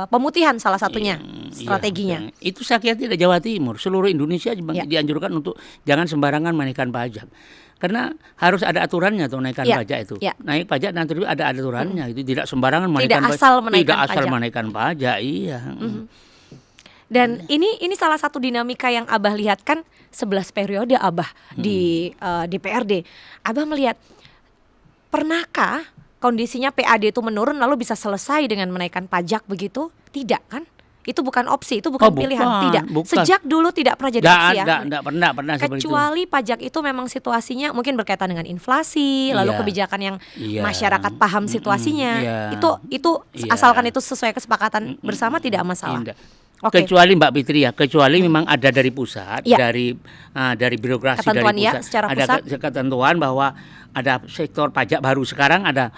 pemutihan salah satunya strateginya. Itu saya kira tidak Jawa Timur, seluruh Indonesia dianjurkan untuk jangan sembarangan menaikkan pajak. Karena harus ada aturannya tuh naikkan pajak itu. Naik pajak nanti ada aturannya, itu tidak sembarangan menaikkan pajak. Tidak asal menaikkan pajak. Dan ini salah satu dinamika yang Abah lihat kan 11 periode Abah di DPRD. Abah melihat, pernahkah kondisinya PAD itu menurun lalu bisa selesai dengan menaikkan pajak begitu? Tidak kan? Itu bukan opsi, itu bukan pilihan. Tidak. Sejak dulu tidak pernah jadi opsi ya. Tidak pernah kecuali pajak itu memang situasinya mungkin berkaitan dengan inflasi, lalu kebijakan yang masyarakat paham situasinya. Itu asalkan itu sesuai kesepakatan bersama tidak masalah. Kecuali Mbak Fitri kecuali memang ada dari pusat, dari birokrasi ketentuan dari pusat, secara ada ketentuan bahwa ada sektor pajak baru. Sekarang ada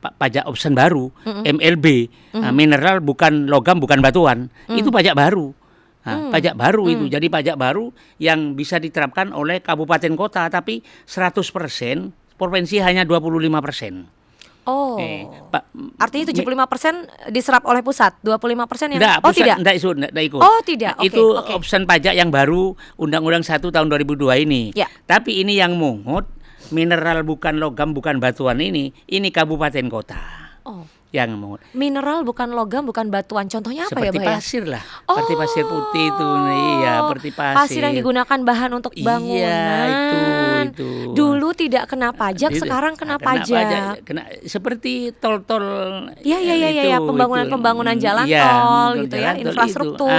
pajak option baru, MLB, mineral bukan logam bukan batuan, itu pajak baru. Pajak baru itu, jadi pajak baru yang bisa diterapkan oleh kabupaten kota, tapi 100%, provinsi hanya 25%. Artinya 75% diserap oleh pusat, 25% yang tidak ikut. Tidak. Itu option pajak yang baru Undang-Undang 1 tahun 2002 ini. Tapi ini yang mungut mineral bukan logam bukan batuan ini kabupaten kota. Yang mungut. Mineral bukan logam bukan batuan. Contohnya apa seperti ya, Pak? Pasir lah. Seperti pasir putih itu. Seperti pasir. Pasir yang digunakan bahan untuk bangunan. Itu. Dulu tidak kena pajak, sekarang kena pajak. Seperti tol-tol. Iya, pembangunan jalan tol gitu ya, infrastruktur.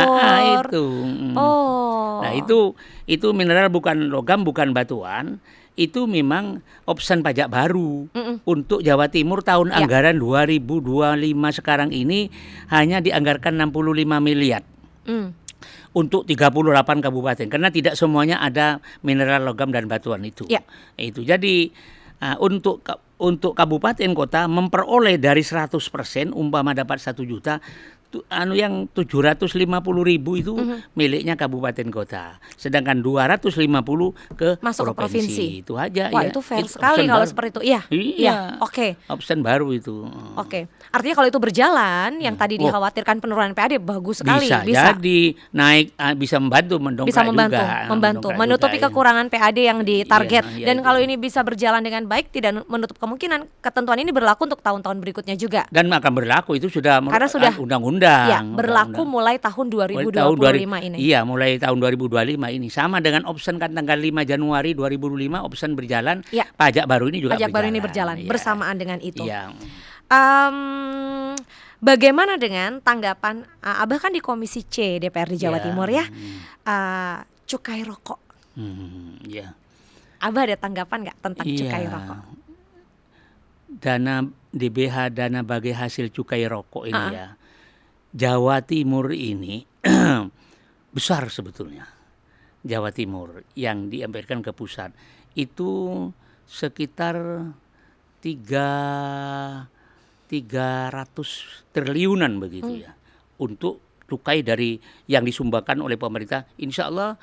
Nah, itu mineral bukan logam bukan batuan. Itu memang option pajak baru untuk Jawa Timur tahun anggaran 2025 sekarang ini hanya dianggarkan 65 miliar untuk 38 kabupaten karena tidak semuanya ada mineral logam dan batuan itu. Itu jadi Untuk kabupaten kota memperoleh dari 100%, umpama dapat 1 juta, yang 750.000 itu miliknya kabupaten kota, sedangkan 250 ke masuk provinsi. Itu aja. Wah, itu fair sekali kalau baru. Seperti itu. Iya. Oke. Option baru itu. Oke. Artinya kalau itu berjalan, yang tadi dikhawatirkan penurunan PAD bagus sekali. Bisa jadi naik, bisa membantu mendongkrak membantu menutupi kekurangan PAD yang ditarget. Dan kalau ini bisa berjalan dengan baik, tidak menutup kemungkinan ketentuan ini berlaku untuk tahun-tahun berikutnya juga. Dan akan berlaku itu sudah undang-undang. Ya, berlaku mulai tahun 2025 ini. Iya, mulai tahun 2025 ini. Sama dengan option kan tanggal 5 Januari 2005 option berjalan. Ya. Pajak baru ini juga berjalan. Ya. Bersamaan dengan itu. Ya. Bagaimana dengan tanggapan Abah kan di Komisi C DPRD Jawa Timur ya, cukai rokok. Ya. Abah ada tanggapan nggak tentang cukai rokok? Dana DBH, dana bagi hasil cukai rokok ini ya. Jawa Timur ini besar sebetulnya. Jawa Timur yang diambilkan ke pusat itu sekitar 300 triliunan begitu ya, untuk cukai dari yang disumbangkan oleh pemerintah. Insya Allah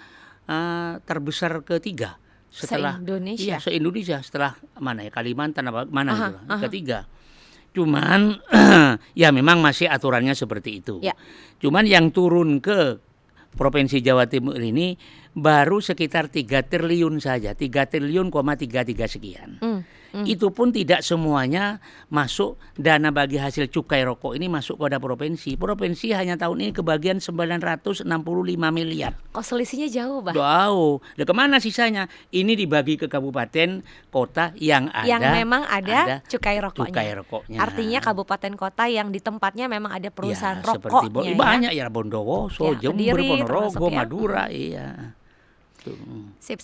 terbesar ketiga setelah se-Indonesia setelah Kalimantan ketiga. Cuman ya memang masih aturannya seperti itu. Ya. Cuman yang turun ke Provinsi Jawa Timur ini baru sekitar 3 triliun saja, 3 triliun,33 sekian. Itu pun tidak semuanya masuk dana bagi hasil cukai rokok ini masuk pada provinsi. Provinsi hanya tahun ini kebagian 965 miliar. Kok selisihnya jauh, Bah? Jauh. Dan kemana sisanya? Ini dibagi ke kabupaten kota yang memang ada cukai rokoknya. Artinya kabupaten kota yang di tempatnya memang ada perusahaan rokoknya. Banyak ya, Bondowoso, Jember, Ponorogo, Madura, iya. Sip.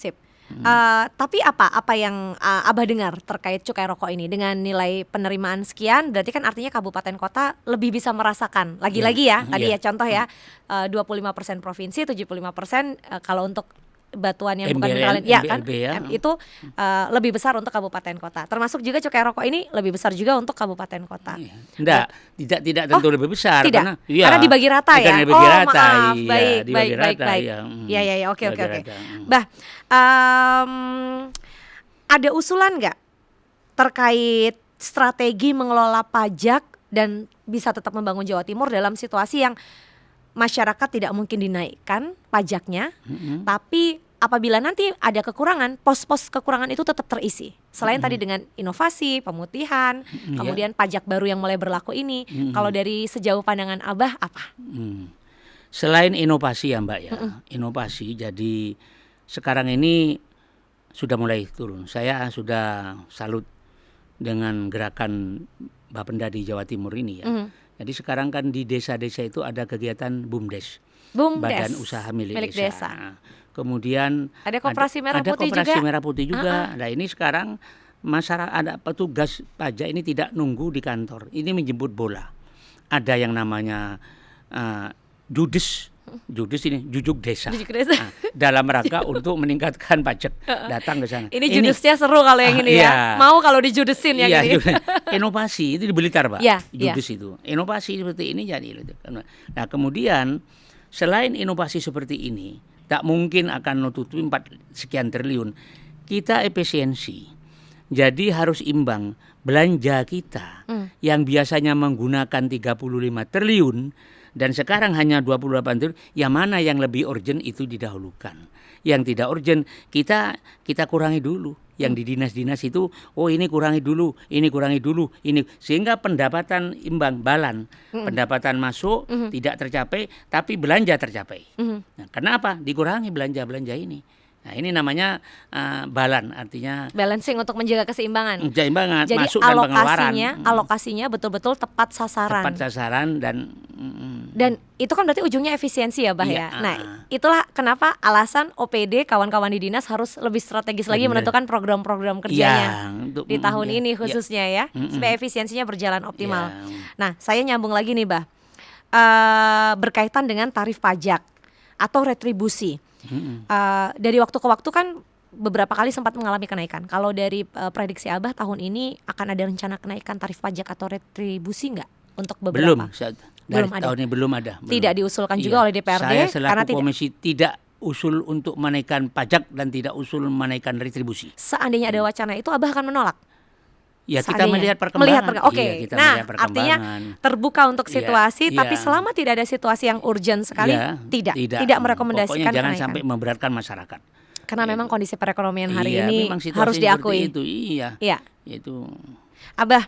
Tapi apa yang Abah dengar terkait cukai rokok ini dengan nilai penerimaan sekian, berarti kan artinya kabupaten kota lebih bisa merasakan. Lagi-lagi ya, tadi ya contoh ya, 25% provinsi, 75% kalau untuk batuan yang bukan mineral itu lebih besar untuk kabupaten kota. Termasuk juga cukai rokok ini lebih besar juga untuk kabupaten kota. Tidak tentu lebih besar karena dibagi rata ya. Maaf. Baik. Ya, oke. Bah, ada usulan nggak terkait strategi mengelola pajak dan bisa tetap membangun Jawa Timur dalam situasi yang masyarakat tidak mungkin dinaikkan pajaknya, tapi apabila nanti ada kekurangan, pos-pos kekurangan itu tetap terisi. Selain tadi dengan inovasi, pemutihan, kemudian pajak baru yang mulai berlaku ini, kalau dari sejauh pandangan Abah apa? Selain inovasi ya Mbak ya, inovasi jadi sekarang ini sudah mulai turun. Saya sudah salut dengan gerakan Bapenda di Jawa Timur ini ya. Jadi sekarang kan di desa-desa itu ada kegiatan BUMDes, Badan Usaha Milik Desa. Nah, kemudian ada Koperasi Merah Putih juga. Nah ini sekarang masyarakat, ada petugas pajak ini tidak nunggu di kantor, ini menjemput bola. Ada yang namanya judes ini jujuk desa. Nah, dalam rangka untuk meningkatkan pajak datang ke sana. Ini judesnya seru kalau yang ini ya. Mau kalau dijudesin ya gini. Inovasi itu di Blitar, Pak. Judes itu. Inovasi seperti ini jadi. Nah, kemudian selain inovasi seperti ini, tak mungkin akan nutupi 4 sekian triliun. Kita efisiensi. Jadi harus imbang. Belanja kita yang biasanya menggunakan 35 triliun dan sekarang hanya 28 triliun, yang mana yang lebih urgent itu didahulukan. Yang tidak urgent kita kurangi dulu. Yang di dinas-dinas itu, ini kurangi dulu, ini sehingga pendapatan imbang balan, pendapatan masuk tidak tercapai, tapi belanja tercapai. Nah, kenapa? Dikurangi belanja ini. Nah ini namanya balan, artinya balancing untuk menjaga keseimbangan. Jadi masuk dan pengeluaran. Alokasinya betul-betul tepat sasaran. Dan itu kan berarti ujungnya efisiensi ya, Bah ya. Nah itulah kenapa alasan OPD kawan-kawan di dinas harus lebih strategis lagi menentukan program-program kerjanya di tahun ini khususnya ya, supaya efisiensinya berjalan optimal. Nah saya nyambung lagi nih, Bah, berkaitan dengan tarif pajak atau retribusi. Dari waktu ke waktu kan beberapa kali sempat mengalami kenaikan. Kalau dari prediksi Abah tahun ini akan ada rencana kenaikan tarif pajak atau retribusi nggak untuk beberapa? Belum ada. Tahun ini belum ada. Tidak diusulkan juga oleh DPRD. Saya selaku komisi tidak usul untuk menaikkan pajak dan tidak usul menaikkan retribusi. Seandainya ada wacana itu, Abah akan menolak? Ya, kita melihat perkembangan. Oke. Nah, artinya terbuka untuk situasi, tapi selama tidak ada situasi yang urgent sekali, tidak merekomendasikan pokoknya jangan kenaikan. Sampai memberatkan masyarakat. Karena memang kondisi perekonomian hari ini harus diakui. Itu, itu. Abah,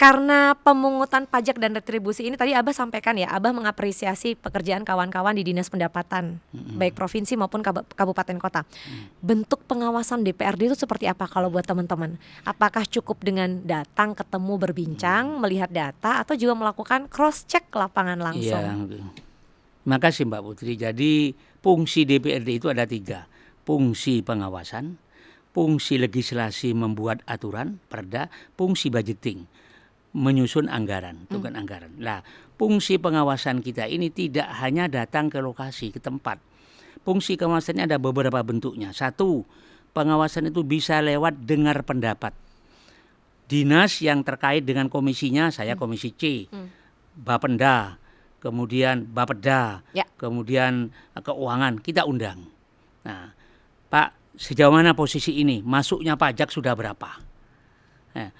karena pemungutan pajak dan retribusi ini tadi Abah sampaikan ya, Abah mengapresiasi pekerjaan kawan-kawan di Dinas Pendapatan, baik provinsi maupun kabupaten kota. Bentuk pengawasan DPRD itu seperti apa kalau buat teman-teman? Apakah cukup dengan datang, ketemu, berbincang, melihat data, atau juga melakukan cross check lapangan langsung? Iya. Makasih Mbak Putri. Jadi fungsi DPRD itu ada 3. Fungsi pengawasan, fungsi legislasi membuat aturan, perda, fungsi budgeting, menyusun anggaran, tukar anggaran. Nah, fungsi pengawasan kita ini tidak hanya datang ke lokasi, ke tempat. Fungsi pengawasannya ada beberapa bentuknya. 1, pengawasan itu bisa lewat dengar pendapat dinas yang terkait dengan komisinya. Saya komisi C, Bapenda, kemudian Bapeda, kemudian keuangan, kita undang. Nah, Pak, sejauh mana posisi ini? Masuknya pajak sudah berapa? Nah,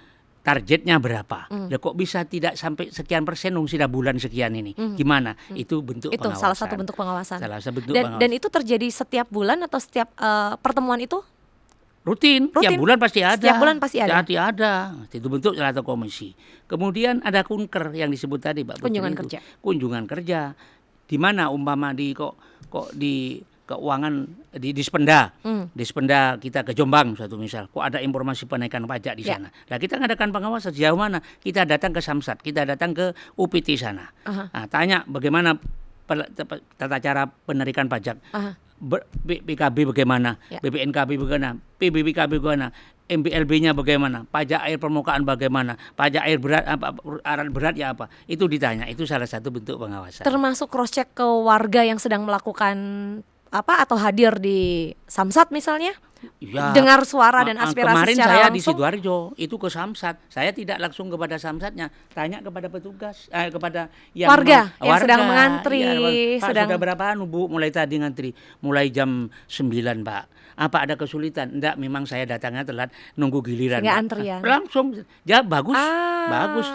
targetnya berapa? Ya kok bisa tidak sampai sekian persen dong, sudah bulan sekian ini? Gimana? Itu bentuk pengawasan. Itu salah satu bentuk pengawasan. Pengawasan. Dan itu terjadi setiap bulan atau setiap pertemuan itu? Rutin. Tiap bulan pasti ada. Setiap bulan pasti ada. Itu bentuk salah satu komisi. Kemudian ada kunker yang disebut tadi, Pak. Kunjungan kerja. Di mana umpama di kok di keuangan di Dispenda. Dispenda kita ke Jombang suatu misal. Kok ada informasi penaikan pajak di sana. Nah, kita ngadakan pengawasan sejauh mana? Kita datang ke Samsat, kita datang ke UPT sana. Nah, tanya bagaimana tata cara penarikan pajak. BPKB bagaimana? BPNKB bagaimana? PBBKB bagaimana? MBLB-nya bagaimana? Pajak air permukaan bagaimana? Pajak air berat alat berat ya apa? Itu ditanya. Itu salah satu bentuk pengawasan. Termasuk cross check ke warga yang sedang melakukan atau hadir di Samsat misalnya, dengar suara dan aspirasi kemarin secara saya langsung. Di Sidoarjo itu ke Samsat, saya tidak langsung kepada Samsatnya, tanya kepada petugas, kepada warga yang sedang mengantri. Pak, sudah berapa Bu? Mulai tadi ngantri, mulai jam 9 Pak. Apa ada kesulitan? Enggak, memang saya datangnya telat, nunggu giliran. Nggak antrian. Langsung, ya bagus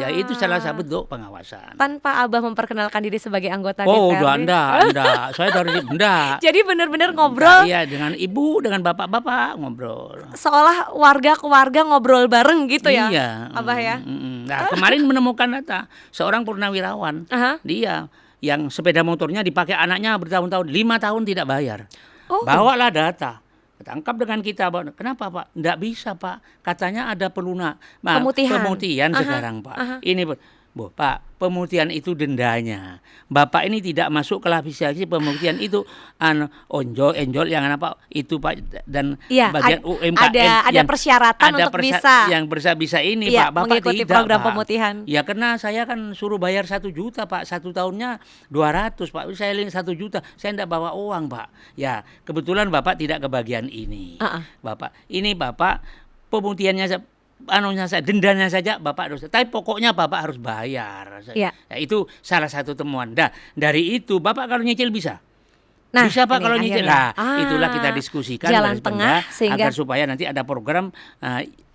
ya. Itu salah satu bentuk pengawasan. Tanpa Abah memperkenalkan diri sebagai anggota DPRD. Oh, enggak. Saya dari enggak. Jadi benar-benar ngobrol. Iya, dengan ibu, dengan bapak-bapak ngobrol. Seolah warga ke warga ngobrol bareng gitu ya. Iya. Abah ya. Nah, kemarin menemukan data seorang purnawirawan. Dia yang sepeda motornya dipakai anaknya bertahun-tahun, 5 tahun tidak bayar. Bawalah data. Tangkap dengan kita, kenapa Pak? Nggak bisa Pak, katanya ada pemutihan sekarang Pak. Ini Pak, pemutihan itu dendanya. Bapak ini tidak masuk klasifikasi pemutihan itu onjol yang apa itu Pak, dan bagian UMKM ada persyaratan untuk bisa ini Pak. Bapak mengikuti tidak program Pak. pemutihan. Ya karena saya kan suruh bayar 1 juta Pak, 1 tahunnya 200 Pak. Saya 1 juta, saya tidak bawa uang Pak. Ya kebetulan Bapak tidak kebagian ini. Bapak pemutihannya dendanya saja Bapak harus, tapi pokoknya Bapak harus bayar. Ya, itu salah satu temuan. Dari itu Bapak kalau nyicil bisa. Bisa Pak kalau nyicil. Itulah kita diskusikan jalan tengah sehingga agar supaya nanti ada program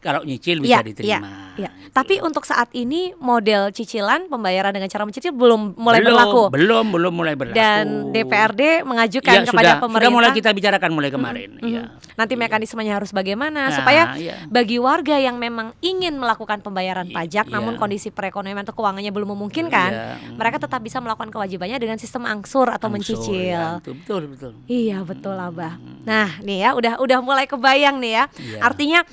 kalau nyicil bisa diterima. Gitu. Tapi untuk saat ini model cicilan pembayaran dengan cara mencicil belum mulai berlaku. Belum mulai berlaku. Dan DPRD mengajukan kepada pemerintah. Sudah mulai kita bicarakan mulai kemarin. Nanti mekanismenya harus bagaimana supaya bagi warga yang memang ingin melakukan pembayaran pajak namun kondisi perekonomian atau keuangannya belum memungkinkan, mereka tetap bisa melakukan kewajibannya dengan sistem angsur atau mencicil. Betul. Iya, betul Abah. Nah, nih ya udah mulai kebayang nih ya. Artinya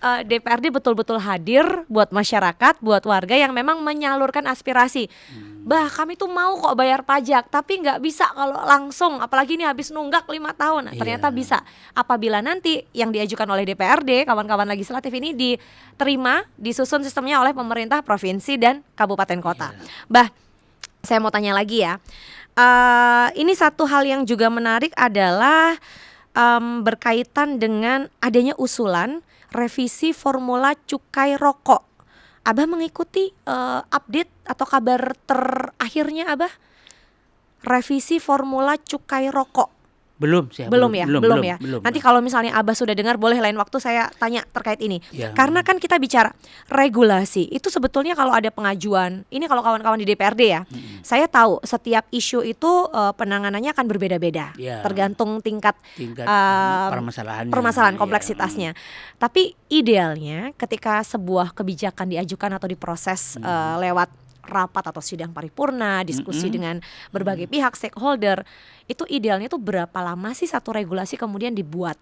DPRD betul-betul hadir buat masyarakat, buat warga yang memang menyalurkan aspirasi. Bah, kami tuh mau kok bayar pajak, tapi nggak bisa kalau langsung, apalagi ini habis nunggak 5 tahun. Ternyata bisa apabila nanti yang diajukan oleh DPRD, kawan-kawan legislatif ini diterima, disusun sistemnya oleh pemerintah provinsi dan kabupaten kota. Bah, saya mau tanya lagi ya. Ini satu hal yang juga menarik adalah berkaitan dengan adanya usulan revisi formula cukai rokok. Abah mengikuti update atau kabar terakhirnya Abah? Revisi formula cukai rokok. Belum ya. Nanti kalau misalnya Abah sudah dengar, boleh lain waktu saya tanya terkait ini. Ya. Karena kan kita bicara regulasi, itu sebetulnya kalau ada pengajuan, ini kalau kawan-kawan di DPRD ya, saya tahu setiap isu itu penanganannya akan berbeda-beda, tergantung tingkat permasalahan kompleksitasnya. Tapi idealnya ketika sebuah kebijakan diajukan atau diproses lewat rapat atau sidang paripurna, diskusi dengan berbagai pihak stakeholder, itu idealnya tuh berapa lama sih satu regulasi kemudian dibuat?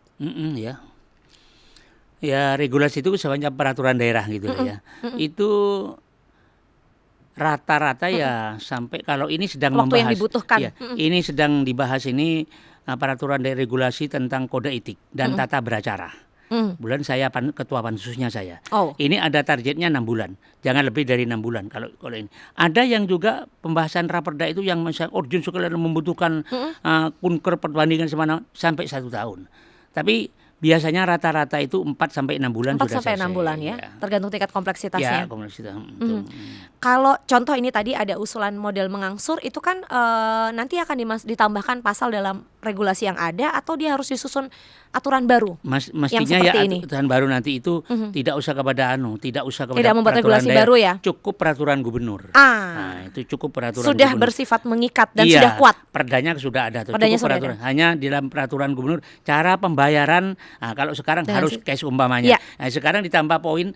Ya regulasi itu sebanyak peraturan daerah gitu ya. Itu rata-rata ya sampai kalau ini sedang waktu membahas yang dibutuhkan. Ini sedang dibahas ini peraturan daerah regulasi tentang kode etik dan tata beracara. Bulan saya ketua pansusnya saya. Ini ada targetnya 6 bulan. Jangan lebih dari 6 bulan kalau ini. Ada yang juga pembahasan raperda itu yang misalnya urgen sekali membutuhkan kunker perbandingan sampai 1 tahun. Tapi biasanya rata-rata itu 4 sampai 6 bulan 4 sudah sampai 6 selesai. bulan ya. Tergantung tingkat kompleksitasnya. Ya, kompleksitas. Kalau contoh ini tadi ada usulan model mengangsur, itu kan nanti akan ditambahkan pasal dalam regulasi yang ada atau dia harus disusun aturan baru? Mestinya ya aturan baru nanti itu tidak usah kepada tidak membuat regulasi daerah, baru ya. Cukup peraturan gubernur. Nah, itu cukup peraturan sudah gubernur. bersifat mengikat dan sudah kuat. Perdanya sudah ada tuh. Perdanya cukup peraturan. Hanya di dalam peraturan gubernur cara pembayaran. Kalau sekarang harus cash umpamanya. Sekarang ditambah poin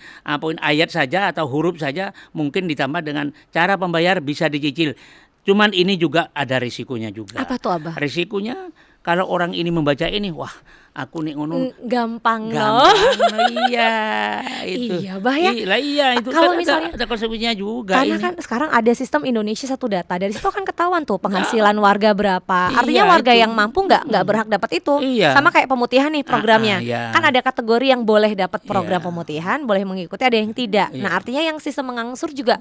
ayat saja atau huruf saja, mungkin ditambah dengan cara pembayar bisa dicicil. Cuman ini juga ada risikonya juga. Apa tuh Abah? Risikonya kalau orang ini membaca ini, wah aku nih ngono gampang iya itu. Iya Bah ya. Iya itu kalau kan misalnya ada konsekuensinya juga. Karena kan sekarang ada sistem Indonesia Satu Data, dari situ kan ketahuan tuh penghasilan warga berapa. Artinya warga yang mampu nggak berhak dapat itu. Sama kayak pemutihan nih programnya. Kan ada kategori yang boleh dapat program pemutihan, boleh mengikuti, ada yang tidak. Nah artinya yang sistem mengangsur juga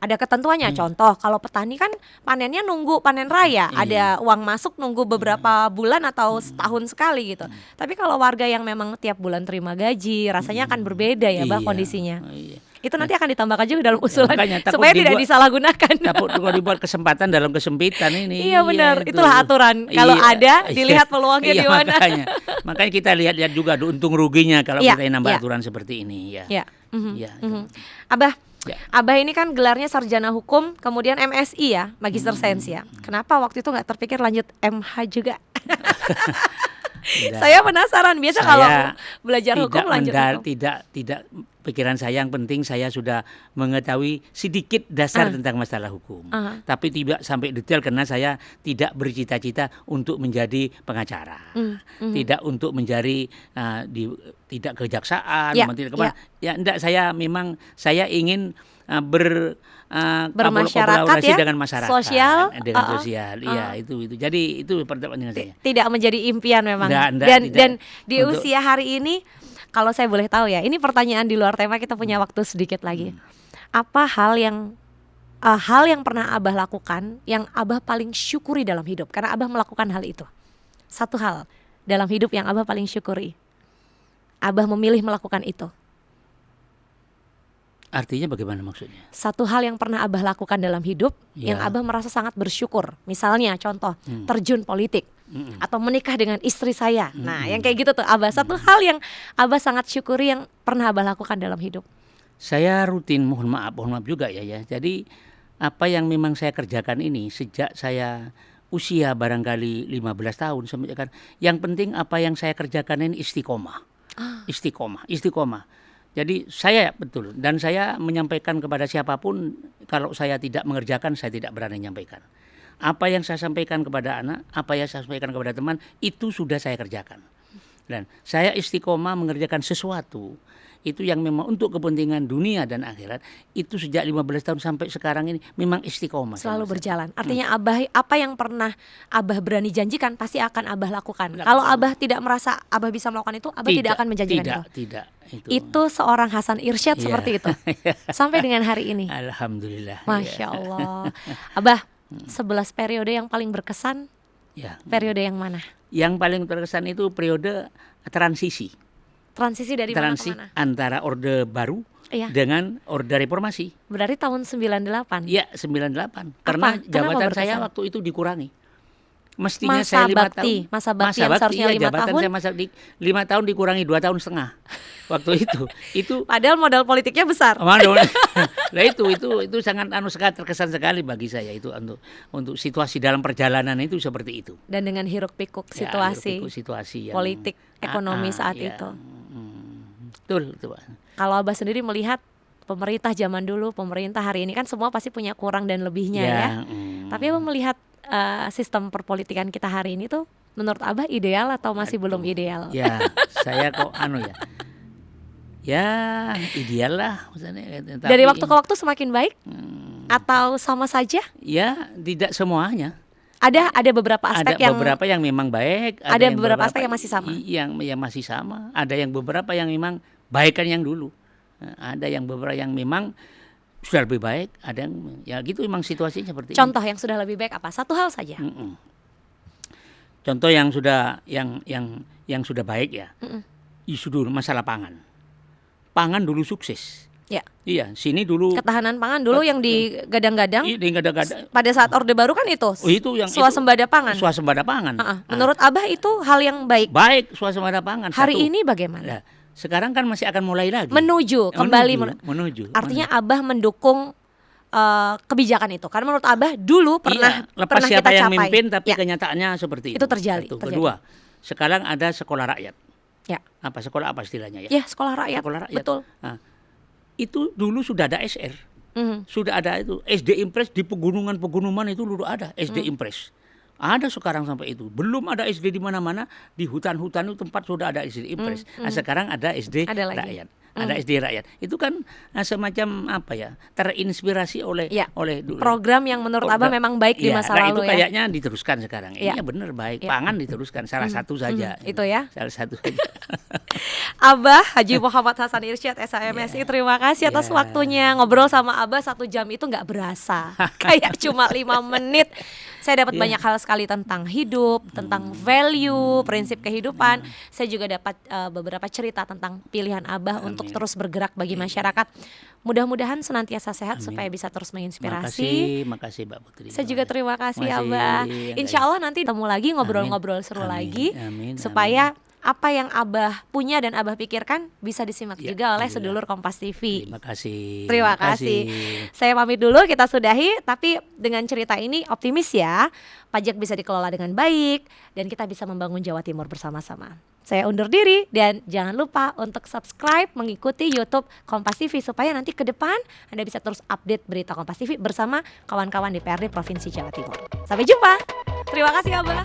ada ketentuannya. Contoh kalau petani kan panennya nunggu panen raya, ada uang masuk nunggu beberapa bulan atau setahun sekali gitu. Tapi kalau warga yang memang tiap bulan terima gaji, rasanya akan berbeda ya Bah kondisinya. Itu nanti akan ditambahkan juga dalam usulan supaya tidak disalahgunakan. Takut kalau dibuat kesempatan dalam kesempitan ini. Iya benar, itulah aturan. Kalau ada dilihat peluangnya di mana. Makanya kita lihat juga untung ruginya kalau kita nambah aturan seperti ini ya. Abah, Abah ini kan gelarnya sarjana hukum, kemudian MSI ya, Magister Sains ya. Kenapa waktu itu nggak terpikir lanjut MH juga? Saya penasaran. Biasa kalau belajar hukum lanjut hukum. Tidak pikiran saya, yang penting saya sudah mengetahui sedikit dasar tentang masalah hukum. Tapi tidak sampai detail karena saya tidak bercita-cita untuk menjadi pengacara. Tidak untuk menjadi tidak kejaksaan, ya enggak, saya ingin bermasyarakat ya, dengan masyarakat, sosial, iya itu. Jadi itu pertanyaan saya. Tidak menjadi impian memang. Dan di usia hari ini, kalau saya boleh tahu ya, ini pertanyaan di luar tema, kita punya waktu sedikit lagi. Apa hal yang pernah Abah lakukan yang Abah paling syukuri dalam hidup karena Abah melakukan hal itu? Satu hal dalam hidup yang Abah paling syukuri, Abah memilih melakukan itu. Artinya bagaimana maksudnya? Satu hal yang pernah Abah lakukan dalam hidup yang Abah merasa sangat bersyukur. Misalnya contoh terjun politik atau menikah dengan istri saya. Nah yang kayak gitu tuh Abah, satu hal yang Abah sangat syukuri yang pernah Abah lakukan dalam hidup. Saya rutin, mohon maaf juga ya. Jadi apa yang memang saya kerjakan ini sejak saya usia barangkali 15 tahun sampai kan, yang penting apa yang saya kerjakan ini istiqomah. Jadi saya betul, dan saya menyampaikan kepada siapapun, kalau saya tidak mengerjakan, saya tidak berani menyampaikan. Apa yang saya sampaikan kepada anak, apa yang saya sampaikan kepada teman, itu sudah saya kerjakan. Dan saya istiqomah mengerjakan sesuatu, itu yang memang untuk kepentingan dunia dan akhirat, itu sejak 15 tahun sampai sekarang ini memang istiqomah. Selalu berjalan. Artinya Abah, apa yang pernah Abah berani janjikan, pasti akan Abah lakukan. Kalau Abah tidak merasa Abah bisa melakukan itu, Abah tidak akan menjanjikan itu. Tidak. Itu seorang Hasan Irsyad seperti itu. Sampai dengan hari ini. Alhamdulillah. Masya Allah. Abah, 11 periode yang paling berkesan, Ya. periode yang mana? Yang paling berkesan itu periode transisi. Transisi dari mana ke mana? Antara Orde Baru dengan Orde Reformasi. Berarti tahun 98? Iya, 98. Karena jabatan saya waktu itu dikurangi. Mestinya masa saya 5 tahun. Masa bakti yang seharusnya 5 tahun. Saya masa 5 tahun dikurangi 2 tahun setengah. Waktu itu padahal modal politiknya besar. Nah itu sangat terkesan sekali bagi saya itu untuk situasi dalam perjalanan itu seperti itu. Dan dengan hiruk pikuk situasi yang, politik ekonomi saat itu. Betul. Kalau Abah sendiri melihat pemerintah zaman dulu, pemerintah hari ini kan semua pasti punya kurang dan lebihnya ya. Tapi Abah melihat sistem perpolitikan kita hari ini tuh menurut Abah ideal atau masih belum ideal? Ya, saya kok ya ideal lah maksudnya. Dari waktu ke waktu semakin baik atau sama saja? Ya, tidak semuanya. Ada beberapa aspek ada beberapa yang memang baik, ada beberapa aspek yang masih sama. Yang masih sama, ada yang beberapa yang memang baikkan yang dulu. Ada yang beberapa yang memang sudah lebih baik, ada yang ya gitu memang situasinya seperti Contoh yang sudah lebih baik apa? Satu hal saja. Contoh yang sudah sudah baik ya. Isu dulu masalah pangan. Pangan dulu sukses. Ya. Iya, sini dulu ketahanan pangan dulu yang digadang-gadang. Digadang-gadang. Pada saat Orde Baru kan itu. Itu yang swasembada pangan. Swasembada pangan. Menurut Abah itu hal yang baik. Baik, swasembada pangan. Hari ini bagaimana? Sekarang kan masih akan mulai lagi. Menuju. Artinya Abah mendukung kebijakan itu. Karena menurut Abah dulu pernah lepas siapa kita yang capai. mimpin tapi kenyataannya seperti itu. Itu terjadi. Kedua, sekarang ada sekolah rakyat. Ya. Sekolah apa istilahnya ya? Ya, sekolah rakyat. Betul. Itu dulu sudah ada SR. Sudah ada itu SD Impres di pegunungan itu dulu ada SD Impres. Ada sekarang sampai itu. Belum ada SD di mana-mana, di hutan-hutan itu tempat sudah ada SD Impres. Sekarang ada SD rakyat. Ada SD rakyat. Itu kan semacam terinspirasi oleh dulu. Program yang menurut Abah memang baik di masa lalu itu kayaknya diteruskan sekarang. Iya benar baik. Pangan diteruskan salah satu saja. Itu ya. Salah satu saja. Abah Haji Muhammad Hasan Irsyad SHMSI, terima kasih atas waktunya. Ngobrol sama Abah 1 jam itu nggak berasa. Kayak cuma 5 menit. Saya dapat banyak hal sekali tentang hidup, tentang value, prinsip kehidupan. Saya juga dapat beberapa cerita tentang pilihan Abah untuk terus bergerak bagi masyarakat. Mudah-mudahan senantiasa sehat supaya bisa terus menginspirasi. Makasih Mbak Putri. Saya juga terima kasih Abah. Insya Allah nanti ketemu lagi, ngobrol-ngobrol seru lagi. Supaya apa yang Abah punya dan Abah pikirkan bisa disimak juga oleh sedulur Kompas TV. Terima kasih. Saya pamit dulu, kita sudahi. Tapi dengan cerita ini optimis ya, pajak bisa dikelola dengan baik dan kita bisa membangun Jawa Timur bersama-sama. Saya undur diri dan jangan lupa untuk subscribe, mengikuti YouTube Kompas TV supaya nanti ke depan Anda bisa terus update berita Kompas TV bersama kawan-kawan DPRD Provinsi Jawa Timur. Sampai jumpa. Terima kasih Abah.